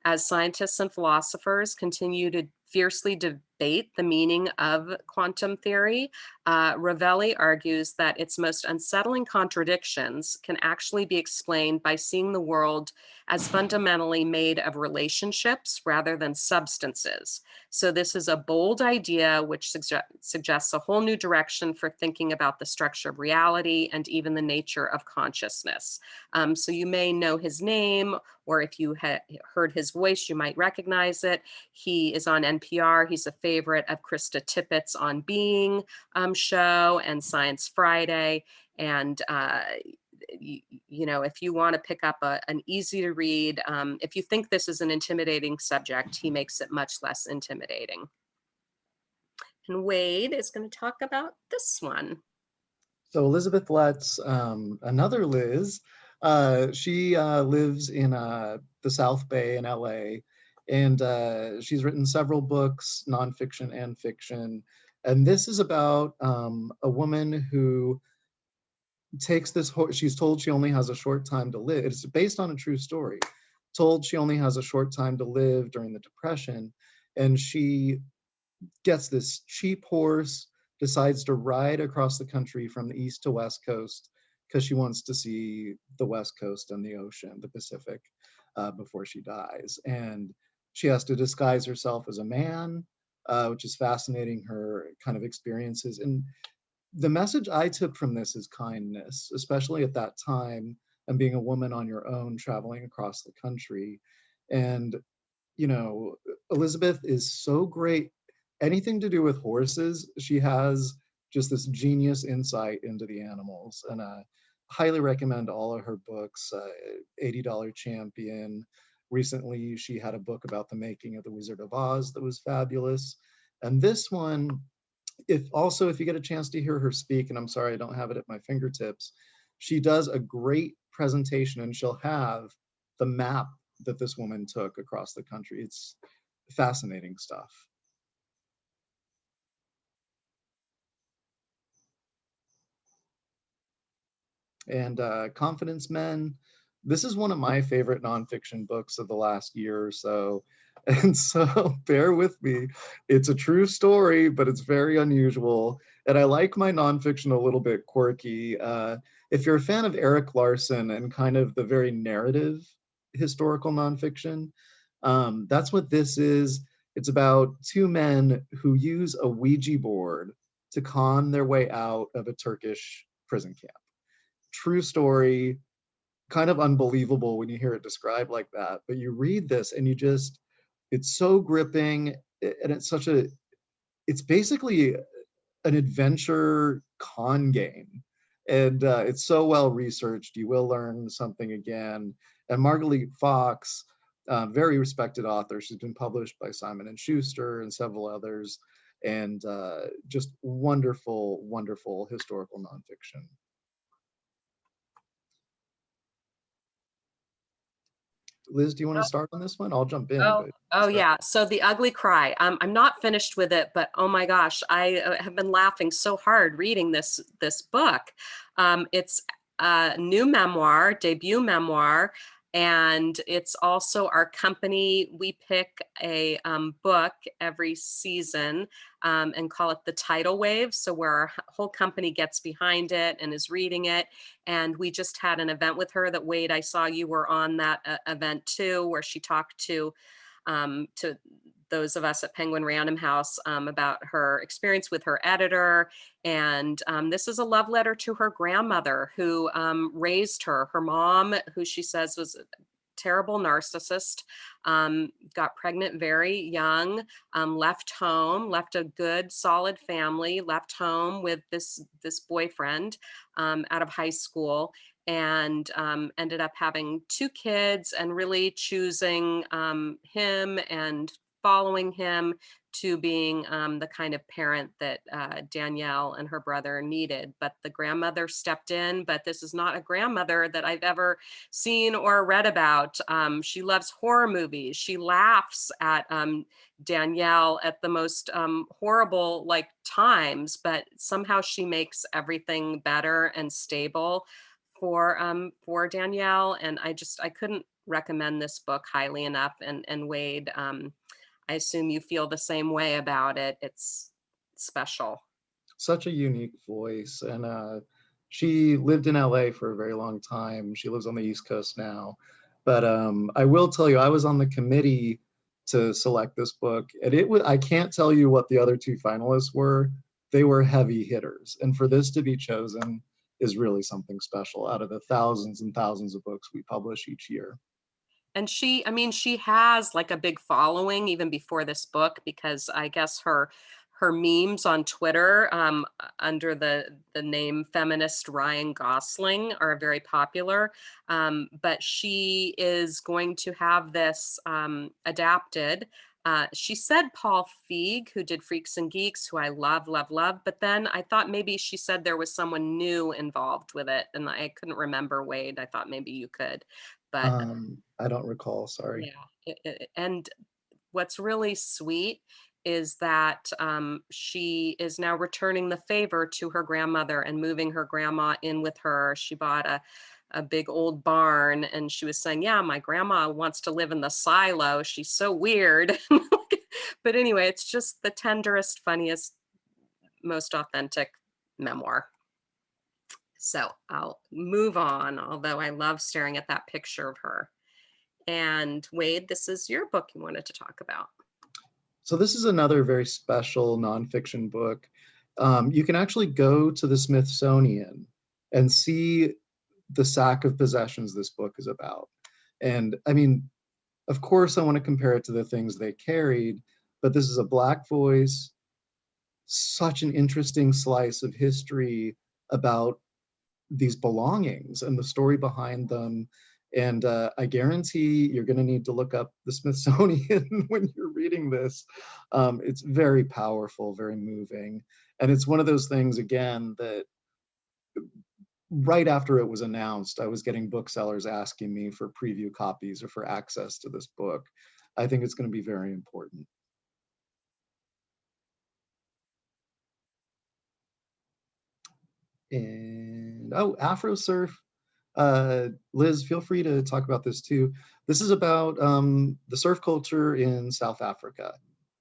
as scientists and philosophers continue to fiercely debate the meaning of quantum theory, Ravelli argues that its most unsettling contradictions can actually be explained by seeing the world as fundamentally made of relationships rather than substances. So this is a bold idea which suggests a whole new direction for thinking about the structure of reality and even the nature of consciousness. So you may know his name, or if you heard his voice, you might recognize it. He is on NPR. He's a favorite of Krista Tippett's On Being show and Science Friday. And if you want to pick up an easy to read, if you think this is an intimidating subject, he makes it much less intimidating. And Wade is going to talk about this one. So Elizabeth Letts, another Liz, she lives in the South Bay in LA, and she's written several books, nonfiction and fiction. And this is about a woman who takes this, she's told she only has a short time to live. It's based on a true story. Told she only has a short time to live during the Depression, and she gets this cheap horse, decides to ride across the country from the east to west coast because she wants to see the west coast and the ocean, the Pacific, before she dies. And she has to disguise herself as a man, which is fascinating, her kind of experiences. And the message I took from this is kindness, especially at that time, and being a woman on your own traveling across the country. And, Elizabeth is so great. Anything to do with horses, she has just this genius insight into the animals. And highly recommend all of her books. $80 Champion. Recently, she had a book about the making of The Wizard of Oz that was fabulous. And this one, if you get a chance to hear her speak, and I'm sorry I don't have it at my fingertips, she does a great presentation, and she'll have the map that this woman took across the country. It's fascinating stuff. And Confidence Men, this is one of my favorite nonfiction books of the last year or so. And so bear with me. It's a true story, but it's very unusual. And I like my nonfiction a little bit quirky. If you're a fan of Erik Larson and kind of the very narrative historical nonfiction, that's what this is. It's about two men who use a Ouija board to con their way out of a Turkish prison camp. True story, kind of unbelievable when you hear it described like that, but you read this and it's so gripping, and it's basically an adventure con game, and it's so well researched. You will learn something again. And Margalit Fox, very respected author, she's been published by Simon and Schuster and several others, and just wonderful, wonderful historical nonfiction. Liz, do you want to start on this one? I'll jump in. Oh yeah. So The Ugly Cry. I'm not finished with it, but oh my gosh, I have been laughing so hard reading this book. It's a new memoir, debut memoir, and it's also our company. We pick a book every season and call it the tidal wave. So where our whole company gets behind it and is reading it. And we just had an event with her that, Wade, I saw you were on that event too, where she talked to those of us at Penguin Random House about her experience with her editor. And this is a love letter to her grandmother who raised her. Her mom, who she says was a terrible narcissist, got pregnant very young, left home, left a good solid family, left home with this boyfriend out of high school, and ended up having 2 kids and really choosing him and following him to being the kind of parent that Danielle and her brother needed. But the grandmother stepped in, but this is not a grandmother that I've ever seen or read about. She loves horror movies. She laughs at Danielle at the most horrible times, but somehow she makes everything better and stable for Danielle. And I couldn't recommend this book highly enough. And Wade, I assume you feel the same way about it. It's special. Such a unique voice. And she lived in LA for a very long time. She lives on the East Coast now. But I will tell you, I was on the committee to select this book, and I can't tell you what the other 2 finalists were. They were heavy hitters. And for this to be chosen is really something special out of the thousands and thousands of books we publish each year. And she has a big following even before this book, because I guess her memes on Twitter under the name Feminist Ryan Gosling are very popular. But she is going to have this adapted. She said Paul Feig, who did Freaks and Geeks, who I love, love, love. But then I thought maybe she said there was someone new involved with it, and I couldn't remember, Wade. I thought maybe you could. But I don't recall, sorry. yeah, and what's really sweet is that she is now returning the favor to her grandmother and moving her grandma in with her. She bought a big old barn, and she was saying, yeah, my grandma wants to live in the silo. She's so weird. But anyway, it's just the tenderest, funniest, most authentic memoir. So I'll move on, although I love staring at that picture of her. And Wade, this is your book you wanted to talk about. So this is another very special nonfiction book. You can actually go to the Smithsonian and see the sack of possessions this book is about. And I mean, of course, I want to compare it to the things they carried, but this is a Black voice such an interesting slice of history about these belongings and the story behind them. And I guarantee you're going to need to look up the Smithsonian when you're reading this. It's very powerful, very moving. And it's one of those things, again, that right after it was announced, I was getting booksellers asking me for preview copies or for access to this book. I think it's going to be very important. And oh, Afrosurf. Liz, feel free to talk about this too. This is about the surf culture in South Africa.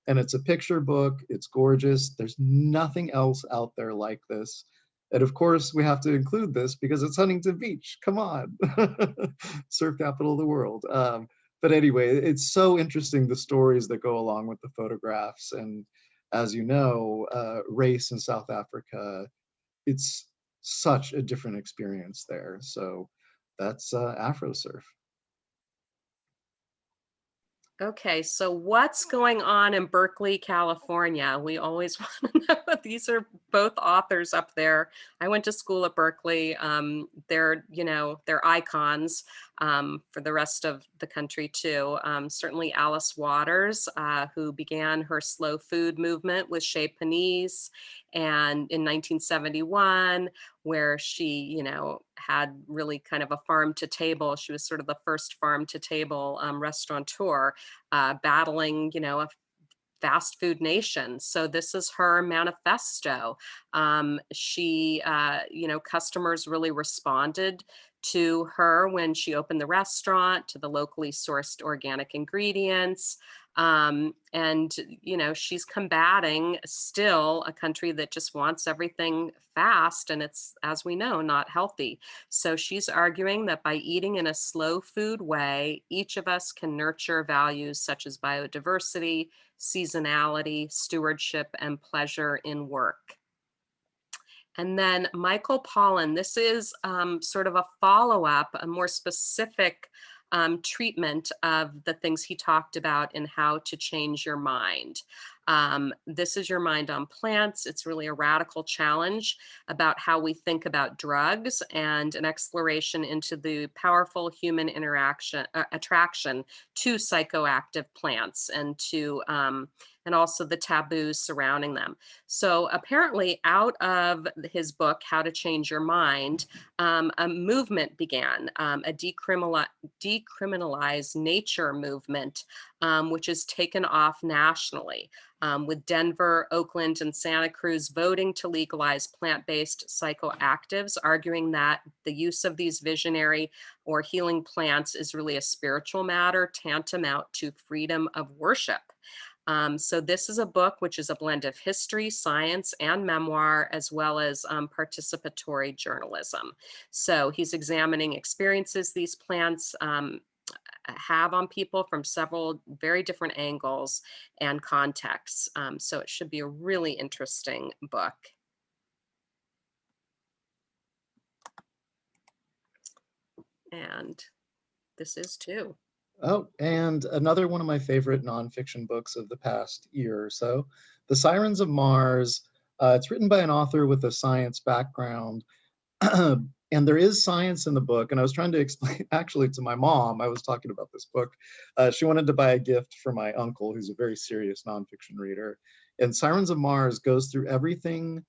And it's a picture book. It's gorgeous. There's nothing else out there like this. And of course, we have to include this because it's Huntington Beach. Come on, surf capital of the world. But anyway, it's so interesting, the stories that go along with the photographs. And as you know, race in South Africa, it's such a different experience there. So that's Afrosurf. Okay, so what's going on in Berkeley, California? We always want to know. These are both authors up there. I went to school at Berkeley. They're, you know, they're icons for the rest of the country too. Certainly Alice Waters, who began her slow food movement with Chez Panisse, and in 1971, where she, you know, had really kind of a farm to table. She was sort of the first farm to table restaurateur, battling, you know, a fast food nation. So this is her manifesto. You know, customers really responded to her when she opened the restaurant, to the locally sourced organic ingredients. And, you know, she's combating still a country that just wants everything fast, and it's, as we know, not healthy. So she's arguing that by eating in a slow food way, each of us can nurture values such as biodiversity, seasonality, stewardship, and pleasure in work. And then Michael Pollan, this is sort of a follow-up, a more specific treatment of the things he talked about in How to Change Your Mind. This is Your Mind on Plants. It's really a radical challenge about how we think about drugs and an exploration into the powerful human attraction to psychoactive plants and also the taboos surrounding them. So apparently out of his book, How to Change Your Mind, a movement began, a decriminalize nature movement, which has taken off nationally, with Denver, Oakland, and Santa Cruz voting to legalize plant-based psychoactives, arguing that the use of these visionary or healing plants is really a spiritual matter tantamount to freedom of worship. So this is a book which is a blend of history, science, and memoir, as well as participatory journalism. So he's examining experiences these plants have on people from several very different angles and contexts. So it should be a really interesting book. And this is too. Oh, and another one of my favorite nonfiction books of the past year or so, The Sirens of Mars. It's written by an author with a science background. And there is science in the book. And I was trying to explain, actually, to my mom, I was talking about this book. She wanted to buy a gift for my uncle, who's a very serious nonfiction reader. And Sirens of Mars goes through everything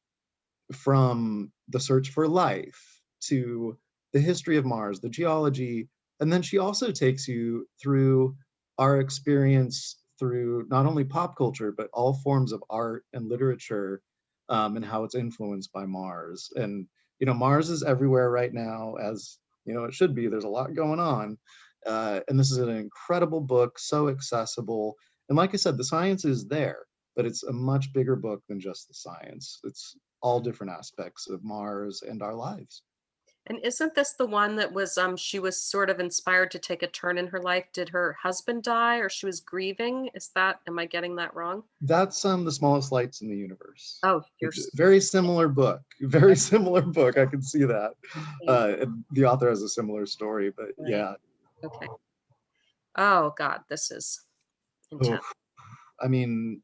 from the search for life to the history of Mars, the geology, and then she also takes you through our experience through not only pop culture, but all forms of art and literature, and how it's influenced by Mars. And, you know, Mars is everywhere right now, as, you know, it should be. There's a lot going on. And this is an incredible book, so accessible. And like I said, the science is there, but it's a much bigger book than just the science. It's all different aspects of Mars and our lives. And isn't this the one that was, she was sort of inspired to take a turn in her life? Did her husband die or she was grieving? Is that, am I getting that wrong? That's The Smallest Lights in the Universe. Oh, you're Very similar book. Very similar book. I can see that. right. The author has a similar story, but yeah. Okay. Oh God, this is Oh, intense. I mean,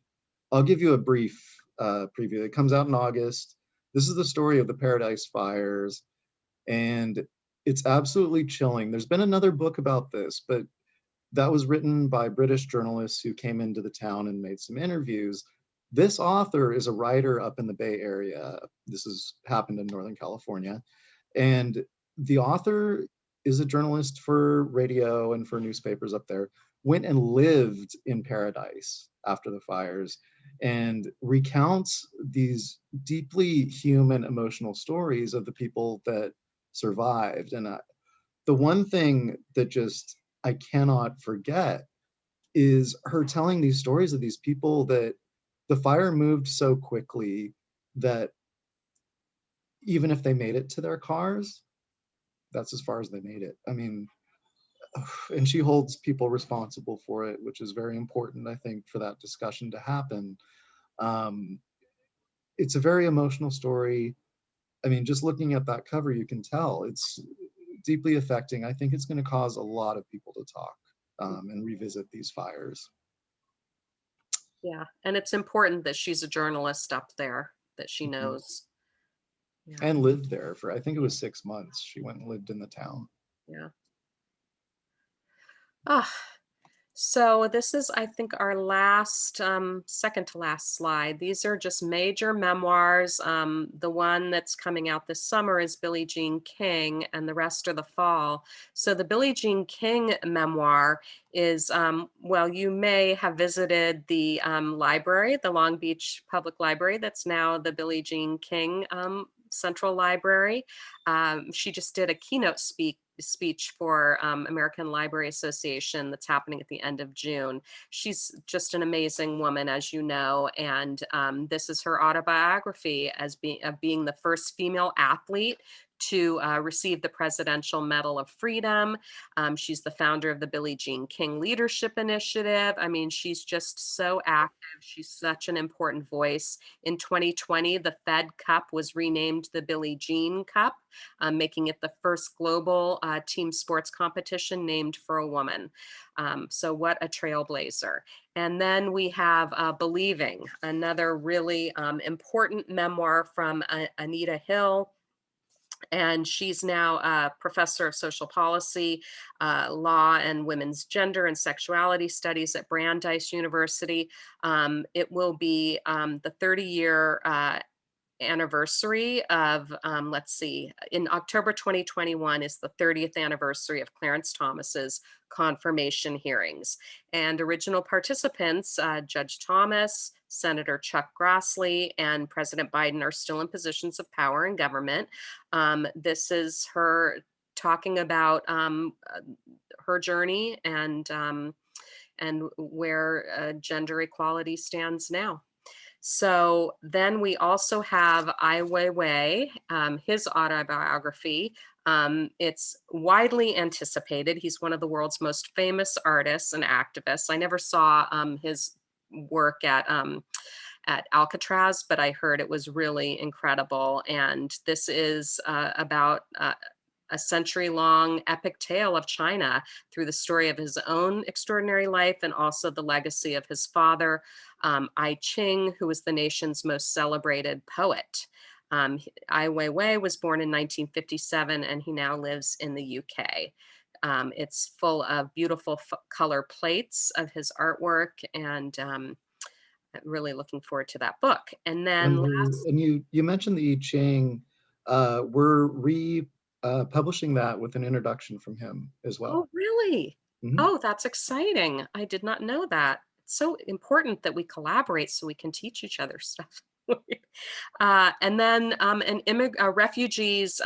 I'll give you a brief preview. It comes out in August. This is the story of the Paradise Fires, and it's absolutely chilling. There's been another book about this, but that was written by British journalists who came into the town and made some interviews. This author is a writer up in the Bay Area. This has happened in Northern California. And the author is a journalist for radio and for newspapers up there, went and lived in Paradise after the fires and recounts these deeply human, emotional stories of the people that survived. And the one thing that just I cannot forget is her telling these stories of these people that the fire moved so quickly that even if they made it to their cars, that's as far as they made it. I mean, and she holds people responsible for it, which is very important, I think, for that discussion to happen. Um, it's a very emotional story. I mean, just looking at that cover, you can tell it's deeply affecting. I think it's going to cause a lot of people to talk and revisit these fires. Yeah, and it's important that she's a journalist up there, that she knows. Yeah, And lived there for, I think it was 6 months. She went and lived in the town. yeah. Ah, so this is, I think, our last, second to last slide. These are just major memoirs. The one that's coming out this summer is Billie Jean King, and the rest are the fall. So the Billie Jean King memoir is, well, you may have visited the library, the Long Beach Public Library, that's now the Billie Jean King Central Library. She just did a keynote speech for American Library Association that's happening at the end of June. She's just an amazing woman, as you know, and this is her autobiography as being the first female athlete to receive the Presidential Medal of Freedom. She's the founder of the Billie Jean King Leadership Initiative. I mean, she's just so active. She's such an important voice. In 2020, the Fed Cup was renamed the Billie Jean Cup, making it the first global team sports competition named for a woman. So what a trailblazer. And then we have Believing, another really important memoir from Anita Hill. And she's now a professor of social policy, law, and women's gender and sexuality studies at Brandeis University. It will be the 30-year anniversary of, let's see, in October 2021 is the 30th anniversary of Clarence Thomas's confirmation hearings. And original participants, Judge Thomas, Senator Chuck Grassley, and President Biden are still in positions of power in government. This is her talking about her journey and where gender equality stands now. So then we also have Ai Weiwei, his autobiography. It's widely anticipated. He's one of the world's most famous artists and activists. I never saw his work at Alcatraz, but I heard it was really incredible. And this is about a century-long epic tale of China through the story of his own extraordinary life and also the legacy of his father, Ai Qing, who was the nation's most celebrated poet. Ai Weiwei was born in 1957, and he now lives in the UK. It's full of beautiful color plates of his artwork, and really looking forward to that book. And then you mentioned the I Ching. We're publishing that with an introduction from him as well. Oh, really? Mhm. Oh, that's exciting. I did not know that. It's so important that we collaborate so we can teach each other stuff. And then a refugee's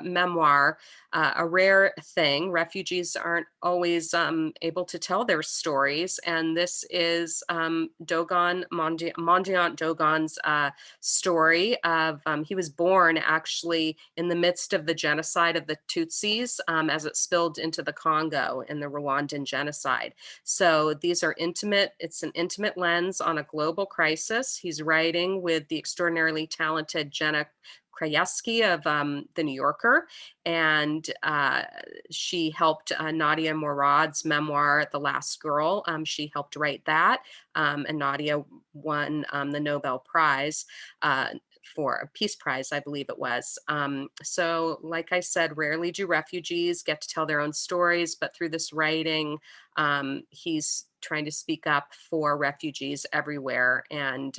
memoir, a rare thing. Refugees aren't always able to tell their stories. And this is Dogon, Mondiant Dogon's story of, he was born actually in the midst of the genocide of the Tutsis as it spilled into the Congo in the Rwandan genocide. So these are intimate, it's an intimate lens on a global crisis. He's writing with the extraordinarily talented Jenna Krajewski of The New Yorker, and she helped Nadia Murad's memoir, The Last Girl. She helped write that, and Nadia won the Nobel Prize for a Peace Prize, I believe it was. So like I said, rarely do refugees get to tell their own stories, but through this writing, he's trying to speak up for refugees everywhere. And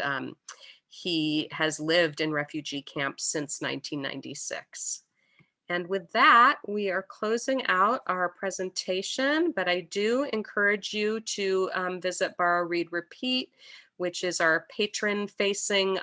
he has lived in refugee camps since 1996. And with that, we are closing out our presentation, but I do encourage you to visit Borrow, Read, Repeat, which is our patron-facing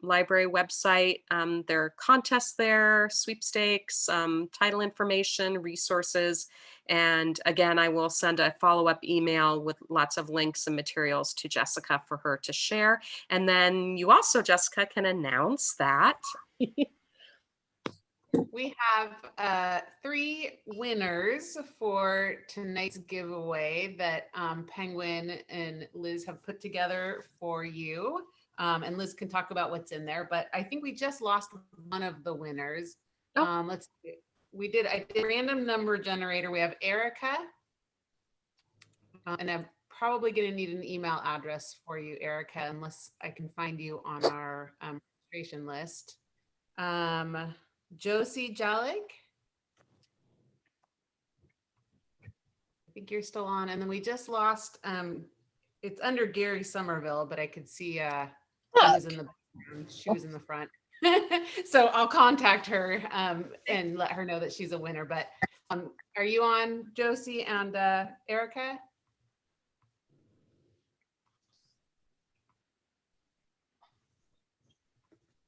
library website. There are contests there, sweepstakes, title information, resources. And again, I will send a follow-up email with lots of links and materials to Jessica for her to share. And then you also, Jessica, can announce that we have 3 winners for tonight's giveaway that Penguin and Liz have put together for you. And Liz can talk about what's in there, but I think we just lost one of the winners. Oh. Let's see. I did a random number generator. We have Erica. And I'm probably going to need an email address for you, Erica, unless I can find you on our registration list. Josie Jalik. I think you're still on. And then we just lost, it's under Gary Somerville, but I could see she was in the background. She was in the front. So I'll contact her and let her know that she's a winner. But are you on, Josie and Erica?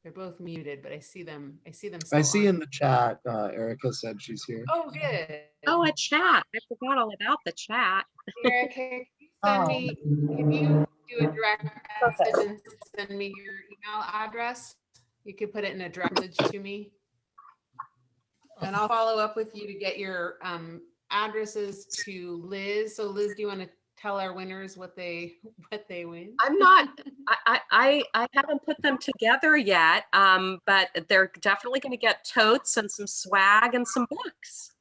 They're both muted, but I see them. I see them. I see in the chat, Erica said she's here. Oh, good. Oh, a chat. I forgot all about the chat. Erica, can you do a direct message and send me your email address? You could put it in a direct message to me. And I'll follow up with you to get your addresses to Liz. So Liz, do you want to tell our winners what they win? I'm not, I haven't put them together yet, but they're definitely going to get totes and some swag and some books.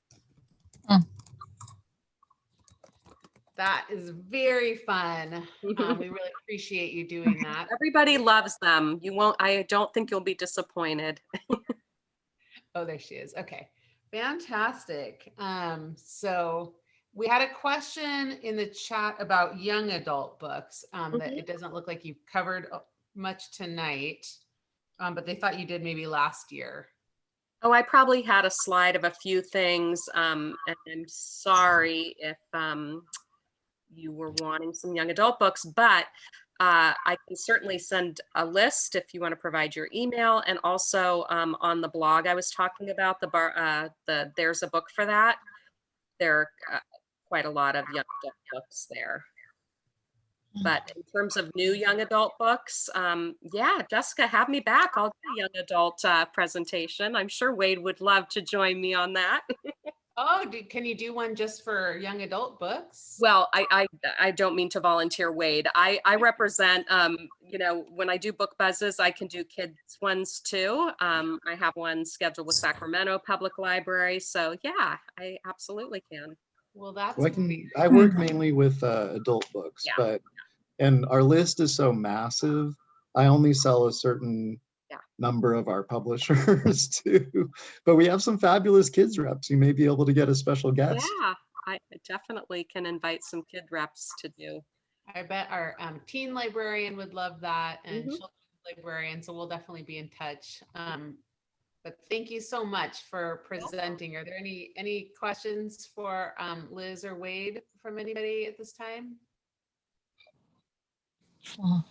That is very fun. We really appreciate you doing that. Everybody loves them. I don't think you'll be disappointed. Oh, there she is. Okay, fantastic. So we had a question in the chat about young adult books that it doesn't look like you've covered much tonight, but they thought you did maybe last year. Oh, I probably had a slide of a few things, and I'm sorry if you were wanting some young adult books, but I can certainly send a list if you want to provide your email. And also on the blog I was talking about, there's a book for that. There are quite a lot of young adult books there. But in terms of new young adult books, yeah, Jessica, have me back. I'll do a young adult presentation. I'm sure Wade would love to join me on that. Oh, can you do one just for young adult books? Well, I don't mean to volunteer Wade. I represent, you know, when I do book buzzes, I can do kids ones too. I have one scheduled with Sacramento Public Library. So yeah, I absolutely can. Well, that's I work mainly with adult books, Yeah. and our list is so massive. I only sell a certain number of our publishers too, but we have some fabulous kids reps. You may be able to get a special guest. Yeah, I definitely can invite some kid reps to do. I bet our teen librarian would love that, and children's librarian. So we'll definitely be in touch. But thank you so much for presenting. Are there any questions for Liz or Wade from anybody at this time? Oh,